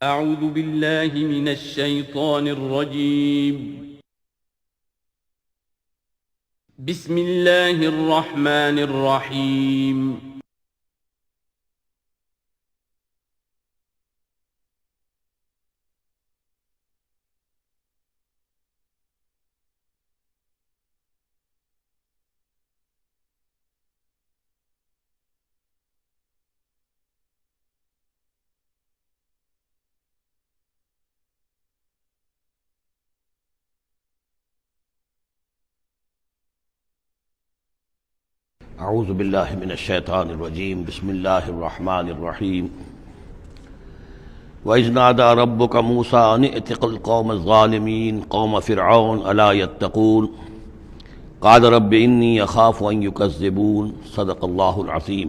اعوذ باللہ من الشیطان الرجیم بسم اللہ الرحمن الرحیم اعوذ باللہ من الشیطان الرجیم بسم اللہ الرحمن الرحیم وَإِذْ نَادَى رَبُّكَ مُوسَىٰ أَنِ ائْتِ الْقَوْمَ الظَّالِمِينَ قَوْمَ فِرْعَوْنَ أَلَا يَتَّقُونَ قَالَ رَبِّ إِنِّي أَخَافُ أَن يُكَذِّبُونَ صدق اللہ العظیم۔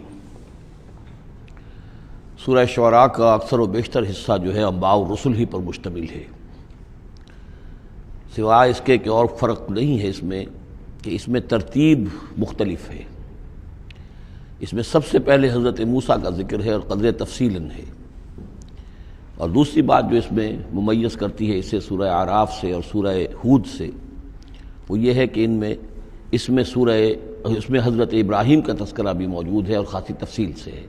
سورہ شعراء کا اکثر و بیشتر حصہ جو ہے انباء الرسل ہی پر مشتمل ہے، سوائے اس کے کہ اور فرق نہیں ہے اس میں کہ اس میں ترتیب مختلف ہے۔ اس میں سب سے پہلے حضرت موسیٰ کا ذکر ہے اور قدر تفصیلاً ہے، اور دوسری بات جو اس میں ممیز کرتی ہے اسے سورہ اعراف سے اور سورہ ہود سے، وہ یہ ہے کہ اس میں حضرت ابراہیم کا تذکرہ بھی موجود ہے اور خاصی تفصیل سے ہے،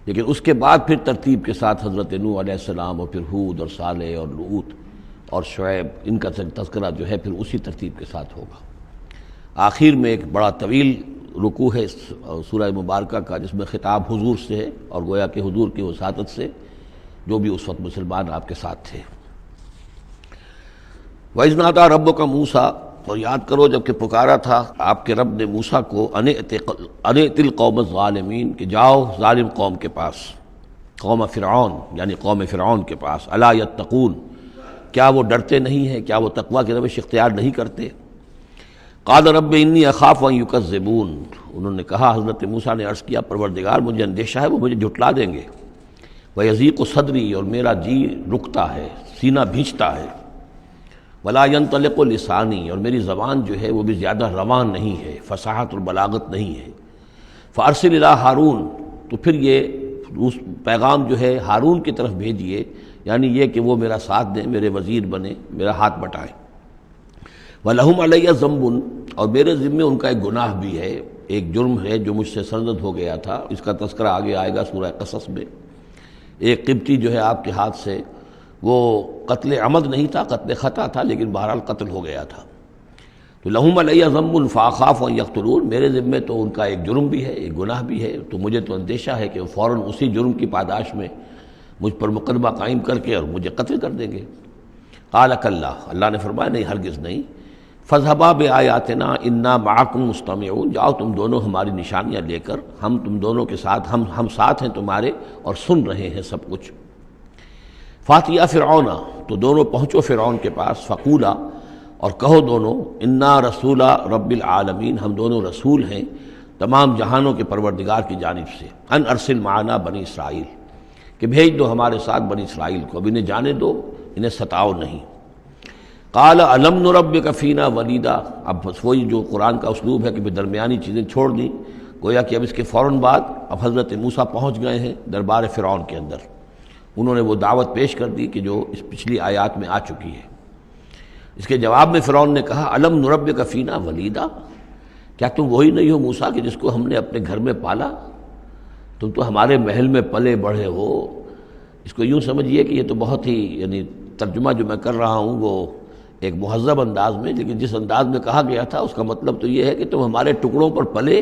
لیکن اس کے بعد پھر ترتیب کے ساتھ حضرت نوح علیہ السلام اور پھر ہود اور صالح اور لوط اور شعیب، ان کا تذکرہ جو ہے پھر اسی ترتیب کے ساتھ ہوگا۔ آخر میں ایک بڑا طویل رکوع ہے سورہ مبارکہ کا، جس میں خطاب حضور سے ہے اور گویا کہ حضور کی وساطت سے جو بھی اس وقت مسلمان آپ کے ساتھ تھے۔ وَإِذْ نَادَىٰ رَبُّكَ مُوسَىٰ، اور یاد کرو جب کہ پکارا تھا آپ کے رب نے موسیٰ کو أَنِ ائْتِ الْقَوْمَ الظَّالِمِينَ، کہ جاؤ ظالم قوم کے پاس، قوم فرعون یعنی قوم فرعون کے پاس، أَلَا يَتَّقُونَ، کیا وہ ڈرتے نہیں ہیں، کیا وہ تقویٰ کی روش اختیار نہیں کرتے؟ قال رب انی اخاف ان یکذبون، انہوں نے کہا، حضرت موسیٰ نے عرض کیا، پروردگار مجھے اندیشہ ہے وہ مجھے جھٹلا دیں گے، ویضیق صدری، اور میرا جی رکتا ہے، سینہ بھینچتا ہے، ولا ینطلق لسانی، اور میری زبان جو ہے وہ بھی زیادہ رواں نہیں ہے، فصاحت اور بلاغت نہیں ہے، فارسل الی ہارون، تو پھر یہ پیغام جو ہے ہارون کی طرف بھیجیے، یعنی یہ کہ وہ میرا ساتھ دیں، میرے وزیر بنے، میرا ہاتھ بٹائیں۔ وَلَهُمْ عَلَيَّ ذَنْبٌ، اور میرے ذمے ان کا ایک گناہ بھی ہے، ایک جرم ہے جو مجھ سے سرزد ہو گیا تھا، اس کا تذکرہ آگے آئے گا سورہ قصص میں۔ ایک قبطی جو ہے آپ کے ہاتھ سے، وہ قتل عمد نہیں تھا، قتل خطا تھا، لیکن بہرحال قتل ہو گیا تھا۔ تو لَهُمْ عَلَيَّ ذَنْبٌ فَأَخَافُ أَن يَقْتُلُونِ، میرے ذمے تو ان کا ایک جرم بھی ہے، ایک گناہ بھی ہے، تو مجھے تو اندیشہ ہے کہ وہ فوراً اسی جرم کی پاداش میں مجھ پر مقدمہ قائم کر کے اور مجھے قتل کر دیں گے۔ قَالَ كَلَّا، اللہ نے فرمایا نہیں، ہرگز نہیں، فَاذْهَبَا بِآيَاتِنَا إِنَّا مَعَكُمْ مُسْتَمِعُونَ، جاؤ تم دونوں ہماری نشانیاں لے کر، ہم تم دونوں کے ساتھ، ہم ساتھ ہیں تمہارے اور سن رہے ہیں سب کچھ۔ فَأْتِيَا فِرْعَوْنَ، تو دونوں پہنچو فرعون کے پاس، فَقُولَا، اور کہو دونوں، إِنَّا رَسُولَ رَبِّ الْعَالَمِينَ، ہم دونوں رسول ہیں تمام جہانوں کے پروردگار کی جانب سے، أَنْ أَرْسِلْ مَعَنَا بنی اسرائیل، کہ بھیج دو ہمارے ساتھ بنی اسرائیل کو، اب انہیں جانے دو، انہیں ستاؤ نہیں۔ قال الم نربک فینا ولیدا، اب بس وہی جو قرآن کا اسلوب ہے کہ درمیانی چیزیں چھوڑ دیں، گویا کہ اب اس کے فوراً بعد اب حضرت موسیٰ پہنچ گئے ہیں دربار فرعون کے اندر، انہوں نے وہ دعوت پیش کر دی کہ جو اس پچھلی آیات میں آ چکی ہے۔ اس کے جواب میں فرعون نے کہا، الم نربک فینا ولیدا، کیا تم وہی نہیں ہو موسیٰ کہ جس کو ہم نے اپنے گھر میں پالا؟ تم تو ہمارے محل میں پلے بڑھے ہو۔ اس کو یوں سمجھیے کہ یہ تو بہت ہی، یعنی ترجمہ جو میں کر رہا ہوں وہ ایک مہذب انداز میں، لیکن جس انداز میں کہا گیا تھا اس کا مطلب تو یہ ہے کہ تم ہمارے ٹکڑوں پر پلے،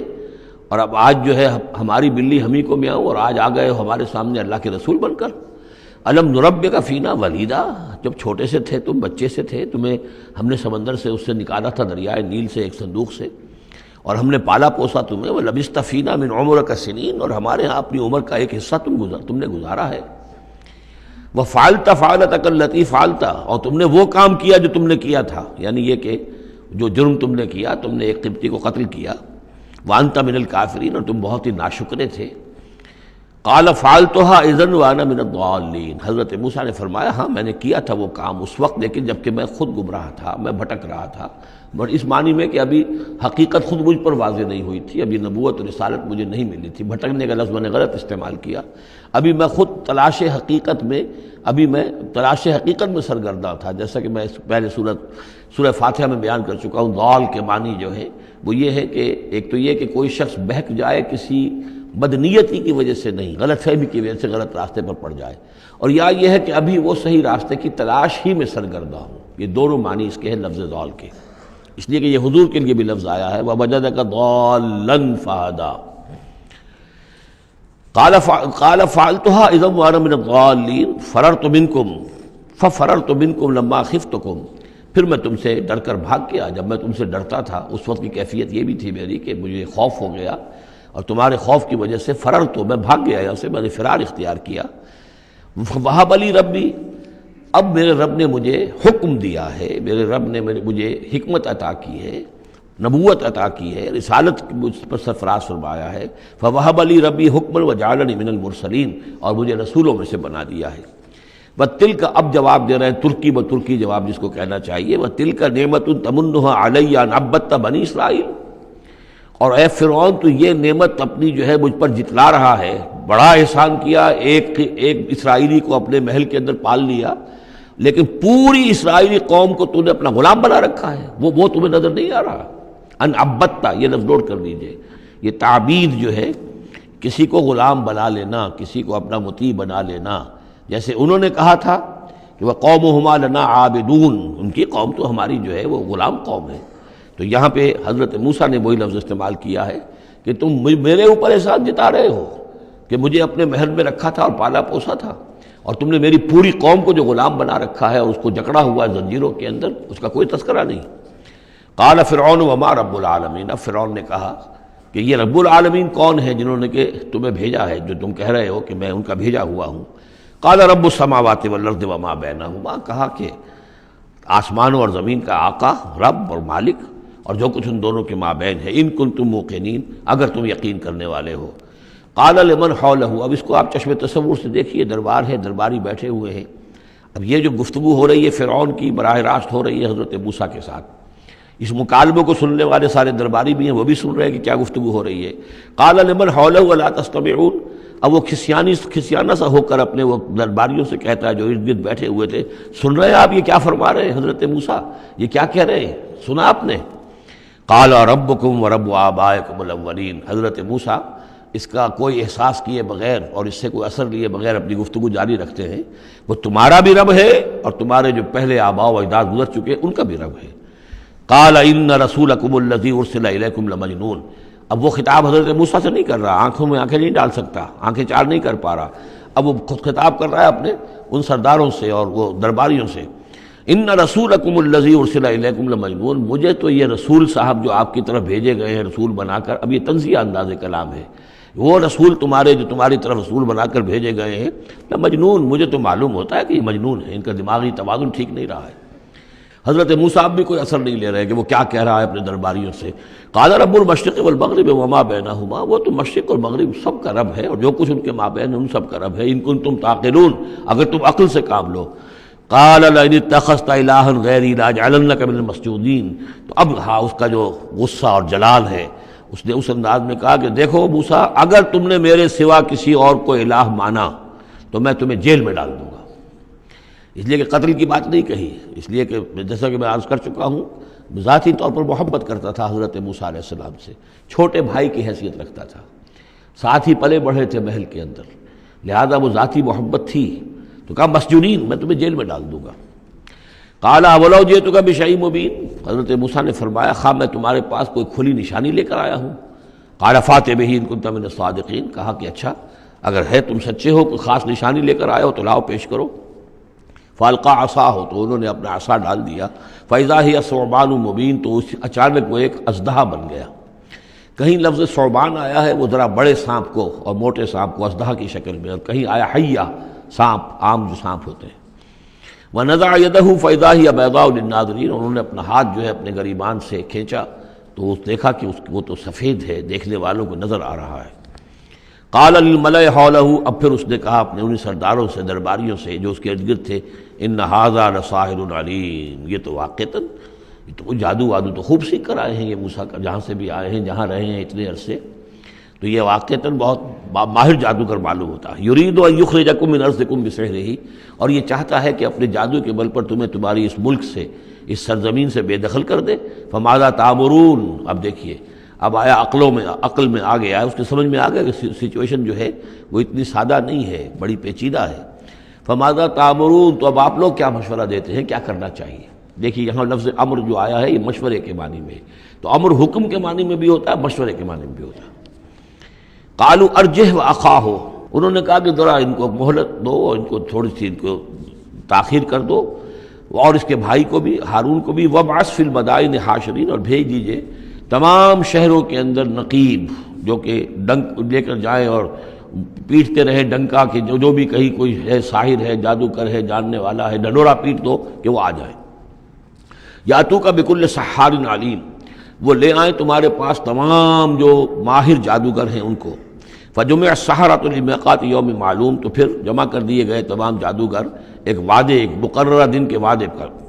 اور اب آج جو ہے ہماری بلی ہم ہی کو میاؤں، اور آج آ گئے ہو ہمارے سامنے اللہ کے رسول بن کر۔ الم نربک فینا ولیدا، جب چھوٹے سے تھے تم، بچے سے تھے، تمہیں ہم نے سمندر سے اس سے نکالا تھا، دریائے نیل سے، ایک صندوق سے، اور ہم نے پالا پوسا تمہیں، وَلَبِثْتَ فِينَا مِنْ عُمُرِكَ سِنِينَ، اور ہمارے ہاں اپنی عمر کا ایک حصہ تم نے گزارا ہے۔ وَفَعَلْتَ فَعَلَتَكَ الَّتِي فَعَلْتَ، اور تم نے وہ کام کیا جو تم نے کیا تھا، یعنی یہ کہ جو جرم تم نے کیا، تم نے ایک قبطی کو قتل کیا، وَأَنْتَ مِنَ الْكَافِرِينَ، اور تم بہت ہی ناشکرے تھے۔ قال فعلتها اذا وانا من الضالین، حضرت موسیٰ نے فرمایا ہاں میں نے کیا تھا وہ کام اس وقت، لیکن جبکہ میں خود گمراہ تھا، میں بھٹک رہا تھا، اور اس معنی میں کہ ابھی حقیقت خود مجھ پر واضح نہیں ہوئی تھی، ابھی نبوت و رسالت مجھے نہیں ملی تھی۔ بھٹکنے کا لفظ میں نے غلط استعمال کیا، ابھی میں خود تلاش حقیقت میں سرگرداں تھا، جیسا کہ میں پہلے سورہ فاتحہ میں بیان کر چکا ہوں۔ ضال کے معنی جو ہے وہ یہ ہے کہ ایک تو یہ کہ کوئی شخص بہک جائے کسی بدنیتی کی وجہ سے نہیں، غلط فہمی کی وجہ سے غلط راستے پر پڑ جائے، اور یا یہ ہے کہ ابھی وہ صحیح راستے کی تلاش ہی میں سرگرداں ہوں۔ یہ دونوں معنی اس کے ہیں لفظ ضال کے، اس لیے کہ یہ حضور کے لیے بھی لفظ آیا ہے وَوَجَدَكَ ضَالًّا فَهَدَىٰ۔ قال فعلتها اذا وانا من الضالین ففررت منکم لما خفتکم، پھر میں تم سے ڈر کر بھاگ گیا جب میں تم سے ڈرتا تھا۔ اس وقت کی کیفیت یہ بھی تھی میری کہ مجھے خوف ہو گیا، اور تمہارے خوف کی وجہ سے فررت، میں بھاگ گیا یہاں سے، میں نے فرار اختیار کیا۔ وَهَبَ لِي رَبِّي، اب میرے رب نے مجھے حکم دیا ہے، میرے رب نے مجھے حکمت عطا کی ہے، نبوت عطا کی ہے، رسالت مجھ پر سرفراز فرمایا ہے۔ فَوَهَبَ لِي رَبِّي حُكْمًا وَجَعَلَنِي مِنَ الْمُرْسَلِينَ، اور مجھے رسولوں میں سے بنا دیا ہے۔ وَتِلْكَ، اب جواب دے رہے ہیں ترکی جواب جس کو کہنا چاہیے، وَتِلْكَ نِعْمَةٌ تَمُنُّهَا عَلَيَّ أَنْ عَبَّدتَّ بَنِي إِسرائيل، اور اے فرعون تو یہ نعمت اپنی جو ہے مجھ پر جتلا رہا ہے، بڑا احسان کیا، ایک اسرائیلی کو اپنے محل کے اندر پال لیا، لیکن پوری اسرائیلی قوم کو تو نے اپنا غلام بنا رکھا ہے، وہ تمہیں نظر نہیں آ رہا۔ ان عبدتا، یہ لفظ نوٹ کر لیجئے، یہ تعبید جو ہے کسی کو غلام بنا لینا، کسی کو اپنا مطیع بنا لینا، جیسے انہوں نے کہا تھا کہ وَقَوْمُهُمَا لَنَا عَابِدُونَ، ان کی قوم تو ہماری جو ہے وہ غلام قوم ہے۔ تو یہاں پہ حضرت موسیٰ نے وہی لفظ استعمال کیا ہے کہ تم میرے اوپر احسان جتا رہے ہو کہ مجھے اپنے محل میں رکھا تھا اور پالا پوسا تھا، اور تم نے میری پوری قوم کو جو غلام بنا رکھا ہے اور اس کو جکڑا ہوا ہے زنجیروں کے اندر، اس کا کوئی تذکرہ نہیں۔ قال فرعون وما رب العالمین، اب فرعون نے کہا کہ یہ رب العالمین کون ہے جنہوں نے کہ تمہیں بھیجا ہے، جو تم کہہ رہے ہو کہ میں ان کا بھیجا ہوا ہوں۔ قال رب السماوات والارض وما بینہما، کہا کہ آسمانوں اور زمین کا آقا، رب اور مالک، اور جو کچھ ان دونوں کے مابین ہے، ان کنتم موقنین، اگر تم یقین کرنے والے ہو۔ قال لمن حولہ، اب اس کو آپ چشم تصور سے دیکھیے، دربار ہے، درباری بیٹھے ہوئے ہیں۔ اب یہ جو گفتگو ہو رہی ہے فرعون کی براہ راست ہو رہی ہے حضرت موسیٰ کے ساتھ، اس مکالمے کو سننے والے سارے درباری بھی ہیں، وہ بھی سن رہے ہیں کہ کیا گفتگو ہو رہی ہے۔ قال لمن حولہ الا تستمعون، اب وہ کھسیانہ سا ہو کر اپنے وہ درباریوں سے کہتا ہے جو ارد گرد بیٹھے ہوئے تھے، سن رہے ہیں آپ یہ کیا فرما رہے ہیں حضرت موسیٰ، یہ کیا کہہ رہے ہیں، سنا آپ نے؟ قال ربکم ورب آبائکم الاولین، حضرت موسیٰ اس کا کوئی احساس کیے بغیر اور اس سے کوئی اثر لیے بغیر اپنی گفتگو جاری رکھتے ہیں، وہ تمہارا بھی رب ہے اور تمہارے جو پہلے آباء و اجداد گزر چکے ان کا بھی رب ہے۔ قال ان رسولکم الذی ارسل الیکم لمجنون، اب وہ خطاب حضرت موسیٰ سے نہیں کر رہا، آنکھوں میں آنکھیں نہیں ڈال سکتا، آنکھیں چار نہیں کر پا رہا، اب وہ خود خطاب کر رہا ہے اپنے ان سرداروں سے اور وہ درباریوں سے۔ ان رسولکم الذی ارسل الیکم لمجنون، مجھے تو یہ رسول صاحب جو آپ کی طرف بھیجے گئے ہیں رسول بنا کر، اب یہ تنزیہ انداز کلام ہے، وہ رسول تمہارے جو تمہاری طرف رسول بنا کر بھیجے گئے ہیں مجنون، مجھے تو معلوم ہوتا ہے کہ یہ مجنون ہے، ان کا دماغی توازن ٹھیک نہیں رہا ہے۔ حضرت موسیٰ بھی کوئی اثر نہیں لے رہے کہ وہ کیا کہہ رہا ہے اپنے درباریوں سے۔ قال رب المشرق والمغرب وما بینہما، وہ تو مشرق اور مغرب سب کا رب ہے اور جو کچھ ان کے مابین ان سب کا رب ہے، ان کنتم تعقلون، اگر تم عقل سے کام لو۔ قال لئن اتخذت الہا غیری لاجعلنک من المسجونین، تو اب ہاں اس کا جو غصہ اور جلال ہے، اس نے اس انداز میں کہا کہ دیکھو موسیٰ، اگر تم نے میرے سوا کسی اور کو الہ مانا تو میں تمہیں جیل میں ڈال دوں گا۔ اس لیے کہ قتل کی بات نہیں کہی، اس لیے کہ جیسا کہ میں عرض کر چکا ہوں ذاتی طور پر محبت کرتا تھا حضرت موسیٰ علیہ السلام سے، چھوٹے بھائی کی حیثیت رکھتا تھا، ساتھ ہی پلے بڑھے تھے محل کے اندر، لہذا وہ ذاتی محبت تھی، تو کہا مسجونین، میں تمہیں جیل میں ڈال دوں گا۔ قال اولو جئتک بشیء مبین، حضرت موسیٰ نے فرمایا خواہ میں تمہارے پاس کوئی کھلی نشانی لے کر آیا ہوں۔ قال فات بہ ان کنت من الصادقین، کہا کہ اچھا اگر ہے تم سچے ہو، کوئی خاص نشانی لے کر آئے ہو تو لاؤ پیش کرو۔ فالقى عصاہ، تو انہوں نے اپنا عصا ڈال دیا، فاذا ہی ثعبان مبین، تو اچانک وہ ایک اژدہا بن گیا۔ کہیں لفظ ثعبان آیا ہے وہ ذرا بڑے سانپ کو اور موٹے سانپ کو اژدہا کی شکل میں، اور کہیں آیا حیہ، سانپ، عام جو سانپ ہوتے ہیں۔ وَنَزَعَ يَدَهُ فَإِذَا هِيَ بَيْضَاءُ لِلنَّاظِرِينَ، انہوں نے اپنا ہاتھ جو ہے اپنے گریبان سے کھینچا تو دیکھا کہ وہ تو سفید ہے، دیکھنے والوں کو نظر آ رہا ہے۔ قال للملأ حولہ، اب پھر اس نے کہا اپنے انہیں سرداروں سے، درباریوں سے جو اس کے ارد گرد تھے، ان ھذا لساحر علیم، یہ تو واقعتاً یہ تو جادو وادو تو خوب سیکھ کر آئے ہیں یہ موسیٰ کا، جہاں سے بھی آئے ہیں، جہاں رہے ہیں اتنے عرصے، تو یہ واقعتاً بہت ماہر جادوگر معلوم ہوتا ہے۔ یرید ان یخرجکم من ارضکم بسحرہ، اور یہ چاہتا ہے کہ اپنے جادو کے بل پر تمہیں تمہاری اس ملک سے، اس سرزمین سے بے دخل کر دے۔ فماذا تأمرون، اب دیکھیے اب آیا عقل میں آ گیا، اس کے سمجھ میں آ گیا کہ سچویشن جو ہے وہ اتنی سادہ نہیں ہے، بڑی پیچیدہ ہے۔ فماذا تأمرون، تو اب آپ لوگ کیا مشورہ دیتے ہیں، کیا کرنا چاہیے؟ دیکھیے یہاں لفظ امر جو آیا ہے یہ مشورے کے معنی میں ہے، تو امر حکم کے معنی میں بھی ہوتا ہے، مشورے کے معنی میں بھی ہوتا ہے۔ قالوا ارجہ واخاہ، انہوں نے کہا کہ ذرا ان کو مہلت دو، ان کو تھوڑی سی ان کو تاخیر کر دو، اور اس کے بھائی کو بھی، ہارون کو بھی، وابعث فی المدائن حاشرین، اور بھیج دیجئے تمام شہروں کے اندر نقیب، جو کہ ڈنک لے کر جائیں اور پیٹتے رہے ڈنکا کہ جو بھی کہیں کوئی ہے ساحر ہے، جادوگر ہے، جاننے والا ہے، ڈنڈورا پیٹ دو کہ وہ آ جائے۔ یاتوک بکل سحار علیم، وہ لے آئیں تمہارے پاس تمام جو ماہر جادوگر ہیں ان کو۔ فجمع السحرۃ لمیقات یوم معلوم، تو پھر جمع کر دیے گئے تمام جادوگر ایک وعدے، ایک مقررہ دن کے وعدے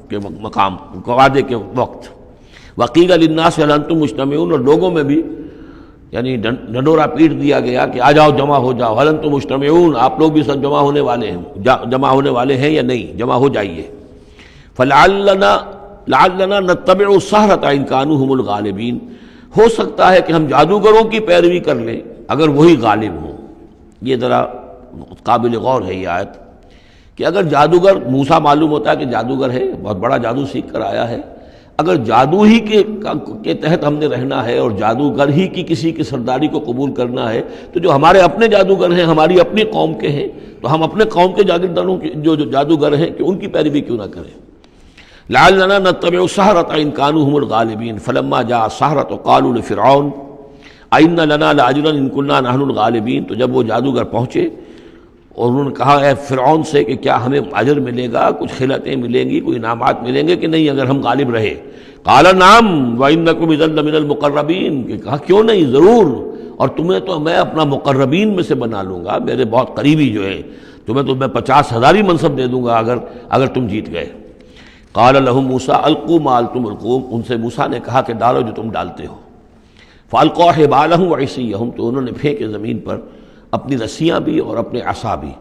کے مقام، وعدے کے وقت۔ وقیل للناس هل انتم مجتمعون، اور لوگوں میں بھی یعنی ڈنڈورا پیٹ دیا گیا کہ آ جاؤ، جمع ہو جاؤ، هل انتم مجتمعون، آپ لوگ بھی سب جمع ہونے والے ہیں یا نہیں، جمع ہو جائیے۔ لعلنا نتبع السحرۃ ان كانوا هم الغالبین، ہو سکتا ہے کہ ہم جادوگروں کی پیروی کر لیں اگر وہی غالب ہوں۔ یہ ذرا قابل غور ہے یہ آیت کہ اگر جادوگر، موسیٰ معلوم ہوتا ہے کہ جادوگر ہے، بہت بڑا جادو سیکھ کر آیا ہے، اگر جادو ہی کے تحت ہم نے رہنا ہے اور جادوگر ہی کی کسی کی سرداری کو قبول کرنا ہے، تو جو ہمارے اپنے جادوگر ہیں، ہماری اپنی قوم کے ہیں، تو ہم اپنے قوم کے جاگیرداروں جو جادوگر ہیں کہ ان کی پیروی کیوں نہ کریں۔ لعلنا نتبع السحرۃ ان كانوا هم الغالبین فلما جاء السحرۃ قالوا لفرعون ائن لنا لاجرا ان كنا نحن الغالبین، تو جب وہ جادوگر پہنچے اور انہوں نے کہا اے فرعون سے کہ کیا ہمیں اجر ملے گا، کچھ خلعتیں ملیں گی، کوئی انعامات ملیں گے کہ نہیں اگر ہم غالب رہے؟ قال نعم وانکم اذا لمن المقربین، کہ کہا کیوں نہیں، ضرور، اور تمہیں تو میں اپنا مقربین میں سے بنا لوں گا، میرے بہت قریبی جو ہیں، تمہیں تو میں 50,000 منصب دے دوں گا اگر تم جیت گئے۔ قال لهم موسیٰ القوا ما انتم ملقون، ان سے موسیٰ نے کہا کہ ڈالو جو تم ڈالتے ہو۔ فالقوا حبالهم وعصیهم، تو انہوں نے پھینکے زمین پر اپنی رسیاں بھی اور اپنے عصا بھی۔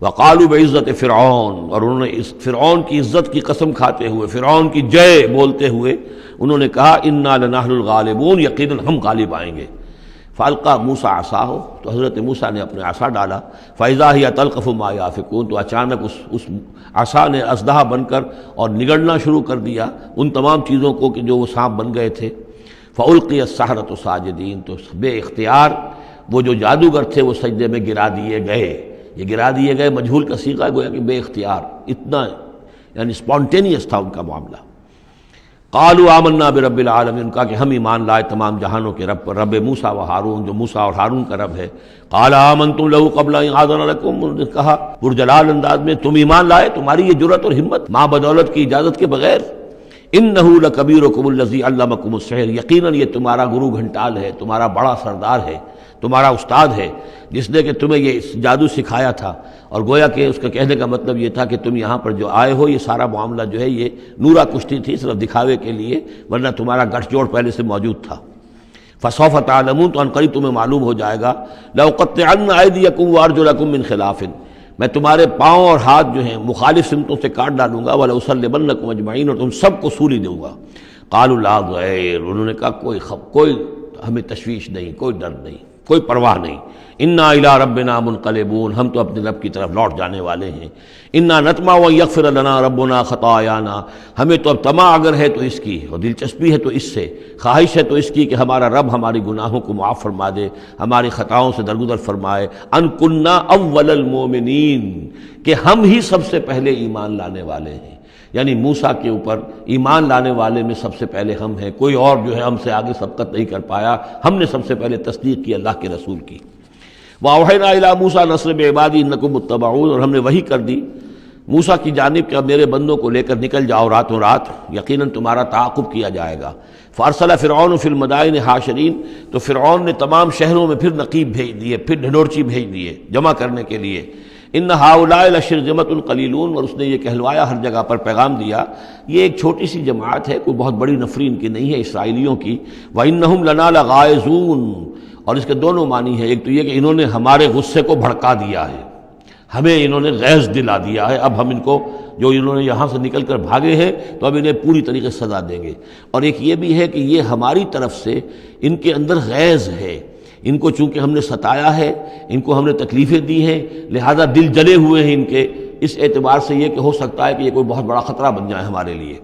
وقالوا بعزت فرعون، اور انہوں نے اس فرعون کی عزت کی قسم کھاتے ہوئے، فرعون کی جے بولتے ہوئے انہوں نے کہا انا لنحن الغالبون، یقیناً ہم غالب آئیں گے۔ فالقى موسیٰ عصاہ، تو حضرت موسیٰ نے اپنے عصا ڈالا، فاذا هي تلقف ما يافكون، تو اچانک اس عصا نے اسدحہ بن کر اور نگڑنا شروع کر دیا ان تمام چیزوں کو کہ جو وہ سانپ بن گئے تھے۔ فالقي السحرۃ ساجدین، تو بے اختیار وہ جو جادوگر تھے وہ سجدے میں گرا دیے گئے۔ یہ گرا دیے گئے مجہول کا صیغہ گویا کہ بے اختیار، اتنا یعنی اسپونٹینیس تھا ان کا معاملہ۔ قالوا آمنا برب العالمین، کہا کہ ہم ایمان لائے تمام جہانوں کے رب پر، رب موسیٰ و ہارون، جو موسیٰ اور ہارون کا رب ہے۔ قال آمنتم له قبل ان آذن لكم، انہوں نے کہا پرجلال انداز میں تم ایمان لائے، تمہاری یہ جرأت اور ہمت ماں بدولت کی اجازت کے بغیر۔ انہ لکبیرکم الذی علمکم السحر، یقیناً یہ تمہارا گرو گھنٹال ہے، تمہارا بڑا سردار ہے، تمہارا استاد ہے، جس نے کہ تمہیں یہ جادو سکھایا تھا۔ اور گویا کہ اس کا کہنے کا مطلب یہ تھا کہ تم یہاں پر جو آئے ہو یہ سارا معاملہ جو ہے یہ نورا کشتی تھی، صرف دکھاوے کے لیے، ورنہ تمہارا گٹھ جوڑ پہلے سے موجود تھا۔ فسوف تعلمون، تو ان قریب تمہیں معلوم ہو جائے گا۔ لأقطعن ایدیکم وارجلکم من خلاف، میں تمہارے پاؤں اور ہاتھ جو ہیں مخالف سمتوں سے کاٹ ڈالوں گا، ولأصلبنکم اجمعین، اور تم سب کو سولی دوں گا۔ قالوا لا ضیر، انہوں نے کہا کوئی ہمیں تشویش نہیں، کوئی ڈر نہیں، کوئی پرواہ نہیں۔ انا الی ربنا منقلبون، ہم تو اپنے رب کی طرف لوٹ جانے والے ہیں۔ انا نطمع ان یغفر لنا ربنا خطایانا، ہمیں تو اب طمع اگر ہے تو اس کی، اور دلچسپی ہے تو اس سے، خواہش ہے تو اس کی کہ ہمارا رب ہماری گناہوں کو معاف فرما دے، ہماری خطاؤں سے درگزر فرمائے۔ ان کنا اول المؤمنین، کہ ہم ہی سب سے پہلے ایمان لانے والے ہیں، یعنی موسیٰ کے اوپر ایمان لانے والے میں سب سے پہلے ہم ہیں، کوئی اور جو ہے ہم سے آگے سبقت نہیں کر پایا، ہم نے سب سے پہلے تصدیق کی اللہ کے رسول کی۔ وَأَوْحَيْنَا إِلَىٰ مُوسَىٰ نَصْرِ بِعِبَادِهِ إِنَّكُمْ مُتَّبَعُونَ، اور ہم نے وحی کر دی موسیٰ کی جانب کہ اب میرے بندوں کو لے کر نکل جاؤ راتوں رات، یقیناً تمہارا تعاقب کیا جائے گا۔ فارسل فرعون فی المدائن حاشرین، تو فرعون نے تمام شہروں میں پھر نقیب بھیج دیے، پھر ڈھنڈورچی بھیج دیے جمع کرنے کے لیے۔ ان ہؤلاء لشرذمۃ قلیلون، اور اس نے یہ کہلوایا ہر جگہ پر پیغام دیا یہ ایک چھوٹی سی جماعت ہے، کوئی بہت بڑی نفری ان کی نہیں ہے اسرائیلیوں کی۔ وانہم لنا لغائظون، اور اس کے دونوں معنی ہیں، ایک تو یہ کہ انہوں نے ہمارے غصے کو بھڑکا دیا ہے، ہمیں انہوں نے غیظ دلا دیا ہے، اب ہم ان کو جو انہوں نے یہاں سے نکل کر بھاگے ہیں تو اب انہیں پوری طریقے سے سزا دیں گے۔ اور ایک یہ بھی ہے کہ یہ ہماری طرف سے ان کے اندر غیظ ہے، ان کو چونکہ ہم نے ستایا ہے، ان کو ہم نے تکلیفیں دی ہیں، لہذا دل جلے ہوئے ہیں ان کے، اس اعتبار سے یہ کہ ہو سکتا ہے کہ یہ کوئی بہت بڑا خطرہ بن جائے ہمارے لیے۔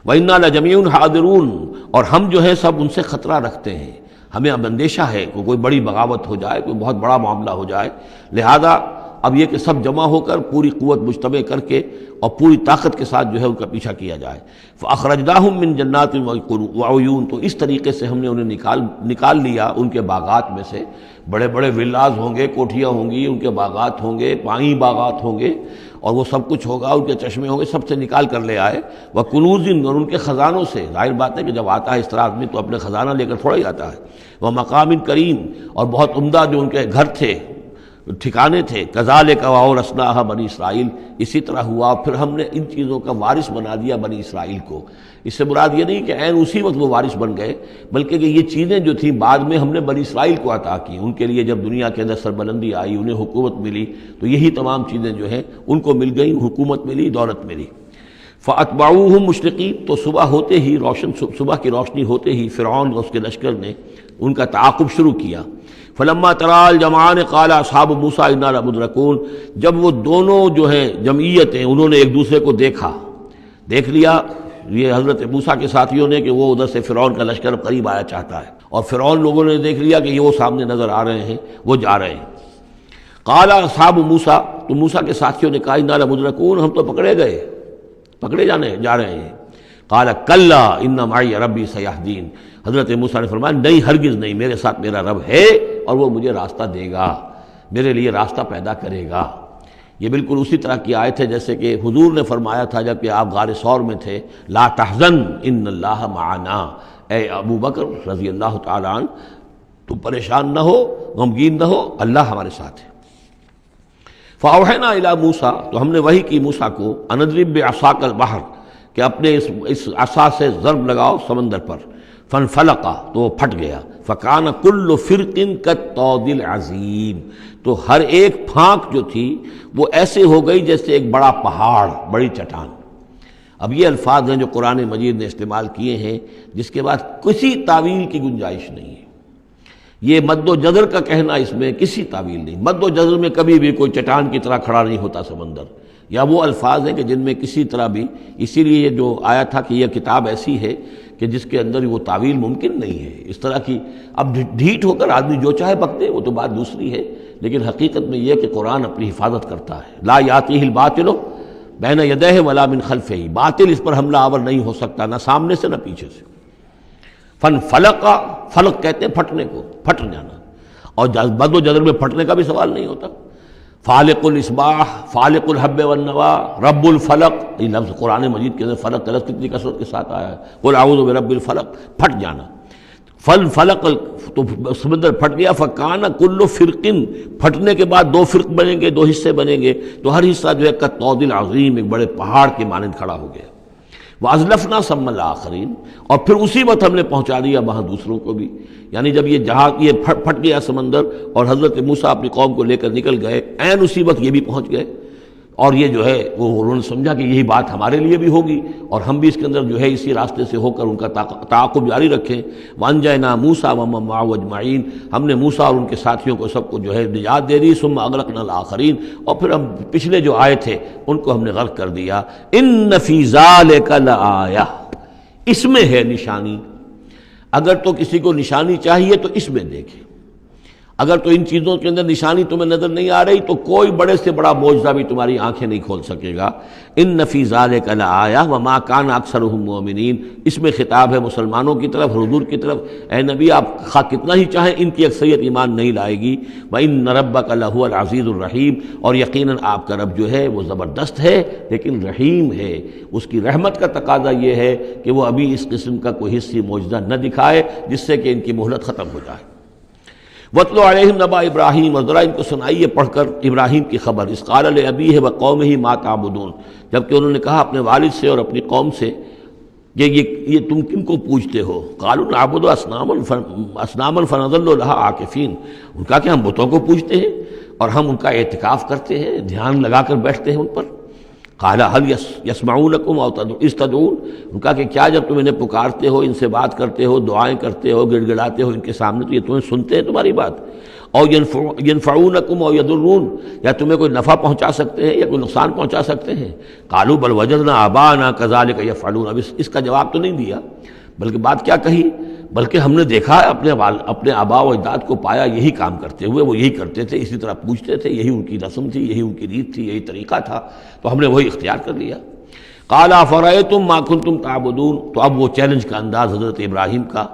وَإِنَّا لَجَمِيعٌ حَاذِرُونَ، اور ہم جو ہے سب ان سے خطرہ رکھتے ہیں، ہمیں اب اندیشہ ہے کہ کوئی بڑی بغاوت ہو جائے، کوئی بہت بڑا معاملہ ہو جائے، لہذا اب یہ کہ سب جمع ہو کر پوری قوت مجتمع کر کے اور پوری طاقت کے ساتھ جو ہے ان کا پیچھا کیا جائے۔ فَأَخْرَجْنَاهُم مِّن جَنَّاتٍ وَعُيُونٍ، تو اس طریقے سے ہم نے انہیں نکال لیا ان کے باغات میں سے، بڑے بڑے ولاز ہوں گے، کوٹھیاں ہوں گی، ان کے باغات ہوں گے، پانی باغات ہوں گے، اور وہ سب کچھ ہوگا، ان کے چشمے ہوں گے، سب سے نکال کر لے آئے۔ وَكُنُوزٍ، اور ان کے خزانوں سے، ظاہر بات ہے کہ جب آتا ہے اس طرح آدمی تو اپنے خزانہ لے کر تھوڑا ہی آتا ہے۔ وَمَقَامٍ کریم، اور بہت عمدہ جو ان کے گھر تھے، ٹھکانے تھے۔ کذالک وَأَوْرَثْنَاهَا بنی اسرائیل، اسی طرح ہوا پھر ہم نے ان چیزوں کا وارث بنا دیا بنی اسرائیل کو۔ اس سے مراد یہ نہیں کہ عین اسی وقت وہ وارث بن گئے، بلکہ کہ یہ چیزیں جو تھیں بعد میں ہم نے بنی اسرائیل کو عطا کی، ان کے لیے جب دنیا کے اندر سربلندی آئی، انہیں حکومت ملی، تو یہی تمام چیزیں جو ہیں ان کو مل گئیں، حکومت ملی، دولت ملی۔ فَأَتْبَعُوهُم مُشْرِقِينَ، تو صبح ہوتے ہی صبح کی روشنی ہوتے ہی فرعون اور اس کے لشکر نے ان کا تعاقب شروع کیا۔ فلما ترى الجمعان قال اصحاب موسیٰ انا لمدرکون، جب وہ دونوں جو ہیں جمعیتیں انہوں نے ایک دوسرے کو دیکھ لیا، یہ حضرت موسیٰ کے ساتھیوں نے کہ وہ ادھر سے فرعون کا لشکر قریب آیا چاہتا ہے، اور فرعون لوگوں نے دیکھ لیا کہ یہ وہ سامنے نظر آ رہے ہیں، وہ جا رہے ہیں۔ قال اصحاب موسیٰ، تو موسیٰ کے ساتھیوں نے کہا انا لمدرکون، ہم تو پکڑے جا رہے ہیں۔ قال کلا ان معی ربی سیہدین، حضرت موسیٰ نے فرمایا نہیں، ہرگز نہیں، میرے ساتھ میرا رب ہے اور وہ مجھے راستہ دے گا، میرے لیے راستہ پیدا کرے گا۔ یہ بالکل اسی طرح کی آیت ہے جیسے کہ حضور نے فرمایا تھا جب کہ آپ غار ثور میں تھے، لا تحزن ان اللہ معنا، اے ابو بکر رضی اللہ تعالیٰ عنہ تم پریشان نہ ہو، غمگین نہ ہو، اللہ ہمارے ساتھ ہے۔ فاوحینا الی موسیٰ، تو ہم نے وحی کی موسیٰ کو، ان اضرب بعصاک البحر، کہ اپنے اس عصا سے ضرب لگاؤ سمندر پر، فانفلق، تو وہ پھٹ گیا، فکان کل فرق کالطود العظیم، تو ہر ایک پھانک جو تھی وہ ایسے ہو گئی جیسے ایک بڑا پہاڑ، بڑی چٹان۔ اب یہ الفاظ ہیں جو قرآن مجید نے استعمال کیے ہیں جس کے بعد کسی تعویل کی گنجائش نہیں ہے۔ یہ مد و جزر کا کہنا، اس میں کسی تعویل نہیں، مد و جزر میں کبھی بھی کوئی چٹان کی طرح کھڑا نہیں ہوتا سمندر، یا وہ الفاظ ہیں کہ جن میں کسی طرح بھی، اسی لیے یہ جو آیا تھا کہ یہ کتاب ایسی ہے کہ جس کے اندر وہ تعویل ممکن نہیں ہے اس طرح کی۔ اب ڈھیٹ ہو کر آدمی جو چاہے بک دے، وہ تو بات دوسری ہے، لیکن حقیقت میں یہ کہ قرآن اپنی حفاظت کرتا ہے۔ لا یاتیہ الباطل بین یدیہ ولا من خلفہ، باطل اس پر حملہ آور نہیں ہو سکتا، نہ سامنے سے نہ پیچھے سے۔ فانفلق، فلق کہتے ہیں پھٹنے کو، پھٹ جانا، اور مد و جزر میں پھٹنے کا بھی سوال نہیں ہوتا۔ فالق الاصباح، فالق الحب والنوا، رب الفلق، یہ لفظ قرآن مجید کے اندر فلق کا لفظ کتنی کثرت کے ساتھ آیا ہے، قل اعوذ برب الفلق، پھٹ جانا۔ فلق، تو سمندر پھٹ گیا، فکان کل فرق، پھٹنے کے بعد دو فرق بنیں گے، دو حصے بنیں گے، تو ہر حصہ جو ہے کالطود العظیم، ایک بڑے پہاڑ کے مانند کھڑا ہو گیا۔ وَأَزْلَفْنَا ثَمَّ الْآخَرِينَ، اور پھر اسی وقت ہم نے پہنچا دیا وہاں دوسروں کو بھی، یعنی جب یہ جہاز یہ پھٹ گیا سمندر اور حضرت موسیٰ اپنی قوم کو لے کر نکل گئے، عین اسی وقت یہ بھی پہنچ گئے، اور یہ جو ہے وہ انہوں نے سمجھا کہ یہی بات ہمارے لیے بھی ہوگی اور ہم بھی اس کے اندر جو ہے اسی راستے سے ہو کر ان کا تعاقب جاری رکھیں۔ وَأَنجَيْنَا مُوسَىٰ وَمَن مَّعَهُ أَجْمَعِينَ، ہم نے موسیٰ اور ان کے ساتھیوں کو سب کو جو ہے نجات دے دی۔ ثُمَّ أَغْرَقْنَا الْآخَرِينَ، اور پھر ہم پچھلے جو آئے تھے ان کو ہم نے غرق کر دیا۔ إِنَّ فِي ذَلِكَ لَآيَةً، اس میں ہے نشانی، اگر تو کسی کو نشانی چاہیے تو اس میں دیکھیں۔ اگر تو ان چیزوں کے اندر نشانی تمہیں نظر نہیں آ رہی تو کوئی بڑے سے بڑا معجزہ بھی تمہاری آنکھیں نہیں کھول سکے گا۔ ان فی ذلک لآیہ وما کان اکثرهم مؤمنین، اس میں خطاب ہے مسلمانوں کی طرف، حضور کی طرف۔ اے نبی آپ خواہ کتنا ہی چاہیں ان کی اکثریت ایمان نہیں لائے گی۔ وان ربک لہو العزیز الرحیم، اور یقیناً آپ کا رب جو ہے وہ زبردست ہے لیکن رحیم ہے۔ اس کی رحمت کا تقاضا یہ ہے کہ وہ ابھی اس قسم کا کوئی حصی معجزہ نہ دکھائے جس سے کہ ان کی مہلت ختم ہو جائے۔ وَاتْلُ عَلَيْهِمْ نَبَأَ ابراہیم، اور ذرا ان کو سنائیے پڑھ کر ابراہیم کی خبر۔ اذ قال لأبیہ وقومہ ما تعبدون، جبکہ انہوں نے کہا اپنے والد سے اور اپنی قوم سے کہ یہ تم کن کو پوجتے ہو؟ قالوا نعبد اصناما فنظل لها عاکفین، ان کا کہ ہم بتوں کو پوجتے ہیں اور ہم ان کا اعتکاف کرتے ہیں، دھیان لگا کر بیٹھتے ہیں ان پر۔ قال هل يسمعونكم او اذ تدعون، ان کا کہ کیا جب تم انہیں پکارتے ہو، ان سے بات کرتے ہو، دعائیں کرتے ہو، گڑ گڑاتے ہو ان کے سامنے تو یہ تمہیں سنتے ہیں تمہاری بات؟ او ينفعونكم او يضرون، یا تمہیں کوئی نفع پہنچا سکتے ہیں یا کوئی نقصان پہنچا سکتے ہیں؟ قالوا بل وجدنا آباءنا كذلك يفعلون، اب اس کا جواب تو نہیں دیا بلکہ بات کیا کہی، بلکہ ہم نے دیکھا اپنے آباء و اجداد کو پایا یہی کام کرتے ہوئے، وہ یہی کرتے تھے، اسی طرح پوچھتے تھے، یہی ان کی رسم تھی، یہی ان کی ریت تھی، یہی طریقہ تھا، تو ہم نے وہی اختیار کر لیا۔ قال افرأیتم ما کنتم تعبدون، تو اب وہ چیلنج کا انداز حضرت ابراہیم کا،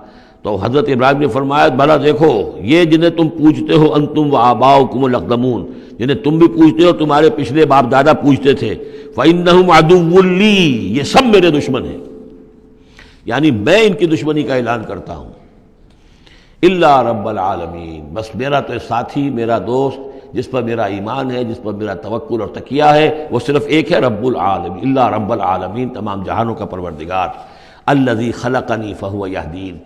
تو حضرت ابراہیم نے فرمایا بھلا دیکھو یہ جنہیں تم پوجتے ہو، انتم و آباؤکم الاقدمون، جنہیں تم بھی پوجتے ہو تمہارے پچھلے باپ دادا پوجتے تھے، فإنہم عدو لی، یہ سب میرے دشمن ہیں، یعنی میں ان کی دشمنی کا اعلان کرتا ہوں۔ الا رب العالمین، بس میرا تو ساتھی، میرا دوست جس پر میرا ایمان ہے، جس پر میرا توکل اور تکیہ ہے، وہ صرف ایک ہے، رب العالمین، الا رب العالمین، تمام جہانوں کا پروردگار۔ الذی خلقنی فہو یہدین،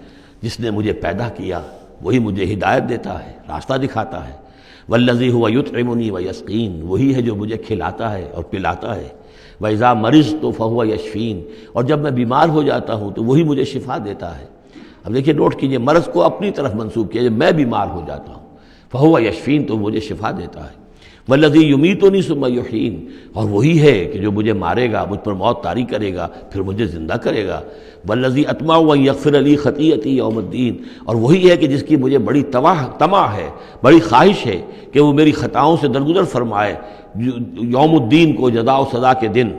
جس نے مجھے پیدا کیا وہی مجھے ہدایت دیتا ہے، راستہ دکھاتا ہے۔ والذی هو یطعمنی ویسقین، وہی ہے جو مجھے کھلاتا ہے اور پلاتا ہے۔ وَإِذَا مَرِضْتُ فَهُوَ يَشْفِينِ، اور جب میں بیمار ہو جاتا ہوں تو وہی مجھے شفا دیتا ہے۔ اب دیکھیے نوٹ کیجئے، مرض کو اپنی طرف منسوب کیا، جب میں بیمار ہو جاتا ہوں فَهُوَ يَشْفِينِ، تو مجھے شفا دیتا ہے۔ وَالَّذِي يُمِيتُنِي ثُمَّ يُحْيِينِ، اور وہی ہے کہ جو مجھے مارے گا، مجھ پر موت طاری کرے گا، پھر مجھے زندہ کرے گا۔ وَالَّذِي أَطْمَعُ أَن يَغْفِرَ لِي خَطِيئَتِي يَوْمَ الدِّينِ، اور وہی ہے کہ جس کی مجھے بڑی طمع ہے، بڑی خواہش ہے کہ وہ میری خطاؤں سے درگزر فرمائے یوم الدین کو، جزا و سزا کے دن۔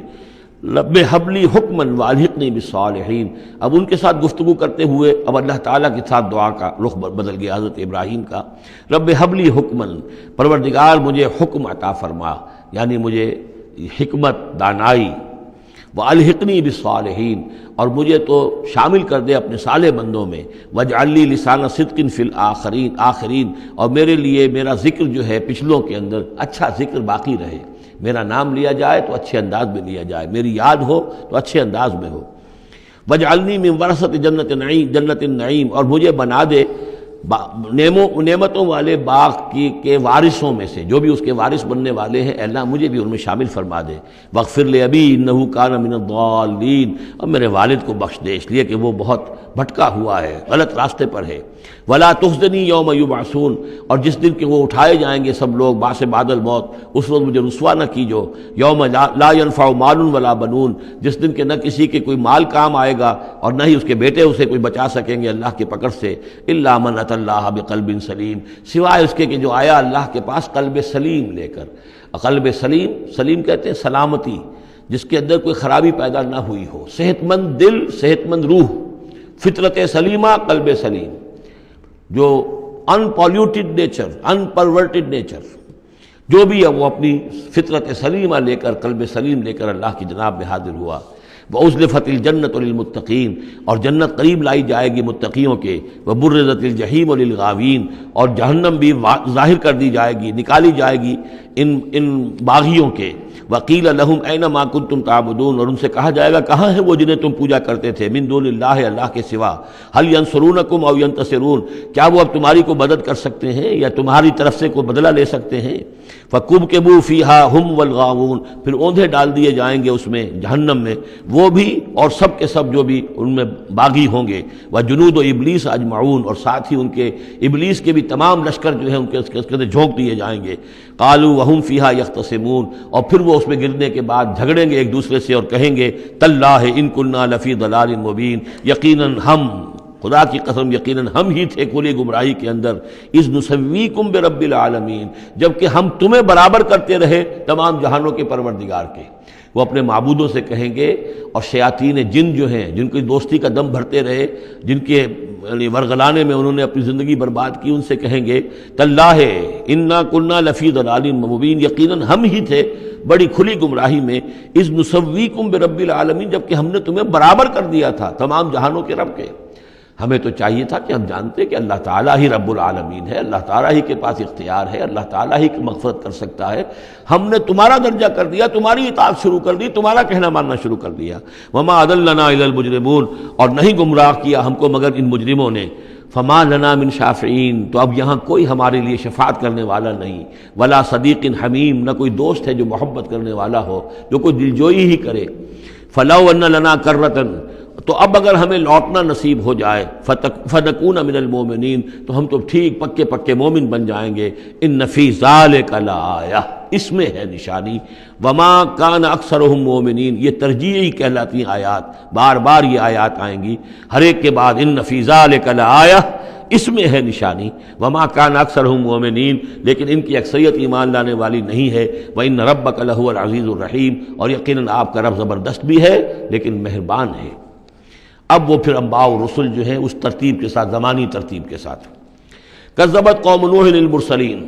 رب ہب لی حکما والحقنی بالصالحین، اب ان کے ساتھ گفتگو کرتے ہوئے اب اللہ تعالیٰ کے ساتھ دعا کا رخ بدل گیا حضرت ابراہیم کا۔ رب ہب لی حکما، پروردگار مجھے حکم عطا فرما، یعنی مجھے حکمت، دانائی۔ والحقنی بالصالحین، اور مجھے تو شامل کر دے اپنے صالح بندوں میں۔ واجعل لی لسان صدق فی الآخرین، اور میرے لیے میرا ذکر جو ہے پچھلوں کے اندر اچھا ذکر باقی رہے، میرا نام لیا جائے تو اچھے انداز میں لیا جائے، میری یاد ہو تو اچھے انداز میں ہو۔ وجعلنی من ورثۃ جنت النعیم، اور مجھے بنا دے نعمتوں والے باغ کے وارثوں میں سے، جو بھی اس کے وارث بننے والے ہیں، اللہ مجھے بھی ان میں شامل فرما دے۔ واغفر لأبی انہ کان من الضالین، اور میرے والد کو بخش دے اس لیے کہ وہ بہت بھٹکا ہوا ہے، غلط راستے پر ہے۔ ولا تخزنی یوم یبعثون، اور جس دن کہ وہ اٹھائے جائیں گے سب لوگ باس بعد الموت، اس وقت مجھے رسوا نہ کیجو۔ یوم لا ینفع مال ولا بنون، جس دن کہ نہ کسی کے کوئی مال کام آئے گا اور نہ ہی اس کے بیٹے اسے کوئی بچا سکیں گے اللہ کی پکڑ سے۔ الا من اتی اللہ بقلب سلیم، سوائے اس کے کہ جو آیا اللہ کے پاس قلب سلیم لے کر۔ قلب سلیم کہتے ہیں سلامتی، جس کے اندر کوئی خرابی پیدا نہ ہوئی ہو، صحت مند دل، صحت مند روح، فطرت سلیمہ، قلب سلیم، جو انپولیوٹڈ نیچر، انپرورٹڈ نیچر، جو بھی ہے وہ اپنی فطرت سلیمہ لے کر، قلب سلیم لے کر اللہ کی جناب میں حاضر ہوا۔ وَأُزْلِفَتِ الْجَنَّةُ لِلْمُتَّقِينَ، اور جنت قریب لائی جائے گی متقیوں کے۔ وَبُرِّزَتِ الْجَحِيمُ لِلْغَاوِينَ، اور جہنم بھی ظاہر کر دی جائے گی، نکالی جائے گی ان باغیوں کے۔ وَقِيلَ لَهُمْ أَيْنَ مَا كُنتُمْ تَعْبُدُونَ، اور ان سے کہا جائے گا کہاں ہیں وہ جنہیں تم پوجا کرتے تھے، من دون اللہ، اللہ کے سوا۔ هَلْ يَنْصُرُونَكُمْ أَوْ يَنْتَصِرُونَ، کیا وہ اب تمہاری کو مدد کر سکتے ہیں یا تمہاری طرف سے کوئی بدلہ لے سکتے ہیں؟ فَكُبْكِبُوا فِيهَا هُمْ وَالْغَاوُونَ، پھر اوندھے ڈال دیے جائیں گے اس میں، جہنم میں، وہ بھی اور سب کے سب جو بھی ان میں باغی ہوں گے۔ وَجُنُودُ إِبْلِيسَ أَجْمَعُونَ، اور ساتھ ہی ان کے ابلیس کے بھی تمام لشکر جو ہیں ان کے اس کے اندر جھونک دیے جائیں گے۔ قَالُوا وَهُمْ فِيهَا يَخْتَصِمُونَ، اور پھر وہ اس میں گرنے کے بعد جھگڑیں گے ایک دوسرے سے اور کہیں گے تاللہ ان کنا لفی ضلال مبین، یقیناً ہم خدا کی قسم یقیناً ہم ہی تھے کھلی گمراہی کے اندر، اذ نسویکم برب العالمین، جبکہ ہم تمہیں برابر کرتے رہے تمام جہانوں کے پروردگار کے۔ وہ اپنے معبودوں سے کہیں گے، اور شیاطین جن جو ہیں، جن کی دوستی کا دم بھرتے رہے، جن کے یعنی ورغلانے میں انہوں نے اپنی زندگی برباد کی، ان سے کہیں گے تاللہ انا کنا لفی ضلال مبین، یقیناً ہم ہی تھے بڑی کھلی گمراہی میں، اذ نسویکم برب العالمین، جبکہ ہم نے تمہیں برابر کر دیا تھا تمام جہانوں کے رب کے۔ ہمیں تو چاہیے تھا کہ ہم جانتے کہ اللہ تعالیٰ ہی رب العالمین ہے، اللہ تعالیٰ ہی کے پاس اختیار ہے، اللہ تعالیٰ ہی کی مغفرت کر سکتا ہے۔ ہم نے تمہارا درجہ کر دیا، تمہاری اطاعت شروع کر دی، تمہارا کہنا ماننا شروع کر دیا۔ وما اضلنا الا المجرمون، اور نہیں گمراہ کیا ہم کو مگر ان مجرموں نے۔ فما لنا من شافعین، تو اب یہاں کوئی ہمارے لیے شفاعت کرنے والا نہیں، ولا صدیق حمیم، نہ کوئی دوست ہے جو محبت کرنے والا ہو، جو کوئی دلجوئی ہی کرے۔ فلو ان لنا کرۃ، تو اب اگر ہمیں لوٹنا نصیب ہو جائے، فنکون من المؤمنین، تو ہم تو ٹھیک پکے پکے مومن بن جائیں گے۔ ان فی ذلک لآیہ، اس میں ہے نشانی۔ وما کان اکثرہم مؤمنین، یہ ترجیحی کہلاتی ہیں آیات، بار بار یہ آیات آئیں گی ہر ایک کے بعد، ان فی ذلک لآیہ، اس میں ہے نشانی۔ وما کان اکثرہم مؤمنین، لیکن ان کی اکثریت ایمان لانے والی نہیں ہے۔ وان ربک لہو العزیز الرحیم، اور یقیناً آپ کا رب زبردست بھی ہے لیکن مہربان ہے۔ اب وہ پھر انبیاء و رسل جو ہیں اس ترتیب کے ساتھ، زمانی ترتیب کے ساتھ۔ کذبت قوم نوح المرسلین،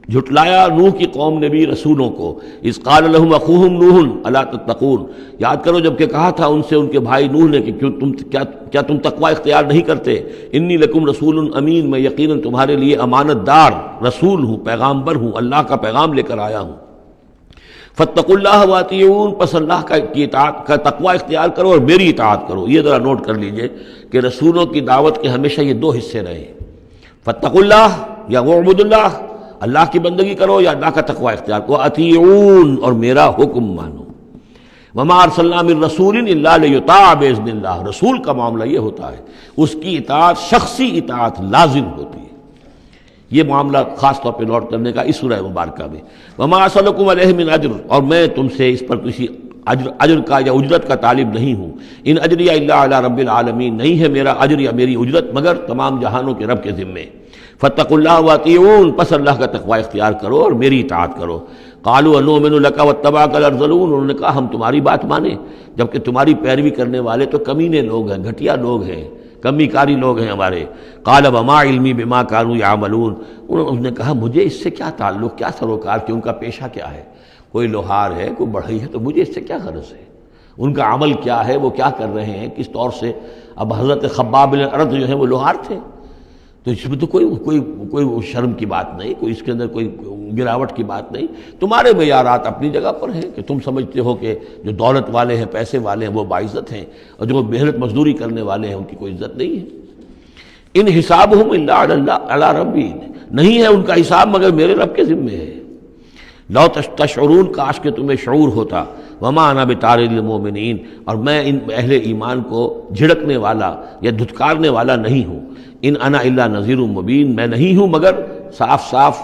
جھٹلایا نوح کی قوم نے بھی رسولوں کو۔ اذ قال لهم اخوهم نوح الا تتقون، یاد کرو جب کہ کہا تھا ان سے ان کے بھائی نوح نے کہ کیا تم تقوی اختیار نہیں کرتے؟ انی لکم رسول امین، میں یقیناً تمہارے لیے امانت دار رسول ہوں، پیغامبر ہوں، اللہ کا پیغام لے کر آیا ہوں۔ فاتقوا اللہ واطیعون، پس اللہ کی اطاعت کا تقوی اختیار کرو اور میری اطاعت کرو۔ یہ ذرا نوٹ کر لیجئے کہ رسولوں کی دعوت کے ہمیشہ یہ دو حصے رہے، فاتقوا اللہ یا وعبد اللہ، اللہ کی بندگی کرو یا اللہ کا تقوی اختیار کرو، اطیعون، اور میرا حکم مانو۔ وما ارسلنا من رسول الا لیطاع باذن اللہ، رسول کا معاملہ یہ ہوتا ہے اس کی اطاعت شخصی اطاعت لازم ہوتی ہے۔ یہ معاملہ خاص طور پہ نوٹ کرنے کا اس سورہ مبارکہ میں۔ وما اسألکم علیہ من اجر، اور میں تم سے اس پر کسی اجر کا یا اجرت کا طالب نہیں ہوں۔ ان اجری الا علی رب العالمین، نہیں ہے میرا اجر یا میری اجرت مگر تمام جہانوں کے رب کے ذمے۔ فاتقوا اللہ واطیعون، پس اللہ کا تقوی اختیار کرو اور میری اطاعت کرو۔ قالوا انؤمن لک واتبعک الارذلون، انہوں نے کہا ہم تمہاری بات مانیں جبکہ تمہاری پیروی کرنے والے تو کمینے لوگ ہیں، گھٹیا لوگ ہیں، کمی کاری لوگ ہیں ہمارے۔ قال وما علمی بما كانوا يعملون، انہوں نے کہا مجھے اس سے کیا تعلق، کیا سروکار کہ ان کا پیشہ کیا ہے، کوئی لوہار ہے، کوئی بڑھئی ہے، تو مجھے اس سے کیا غرض ہے، ان کا عمل کیا ہے، وہ کیا کر رہے ہیں، کس طور سے۔ اب حضرت خباب بن الارت جو ہیں وہ لوہار تھے، تو اس میں تو کوئی شرم کی بات نہیں، کوئی اس کے اندر کوئی گراوٹ کی بات نہیں۔ تمہارے معیارات اپنی جگہ پر ہیں کہ تم سمجھتے ہو کہ جو دولت والے ہیں، پیسے والے ہیں، وہ باعزت ہیں، اور جو محنت مزدوری کرنے والے ہیں ان کی کوئی عزت نہیں ہے۔ ان حسابہم الا علی ربی، نہیں ہے ان کا حساب مگر میرے رب کے ذمے ہے۔ لو تشعرون، کاش کہ تمہیں شعور ہوتا۔ وما انا بطارد المؤمنین، اور میں ان اہل ایمان کو جھڑکنے والا یا دھتکارنے والا نہیں ہوں۔ ان انا الا نذیر مبین، میں نہیں ہوں مگر صاف صاف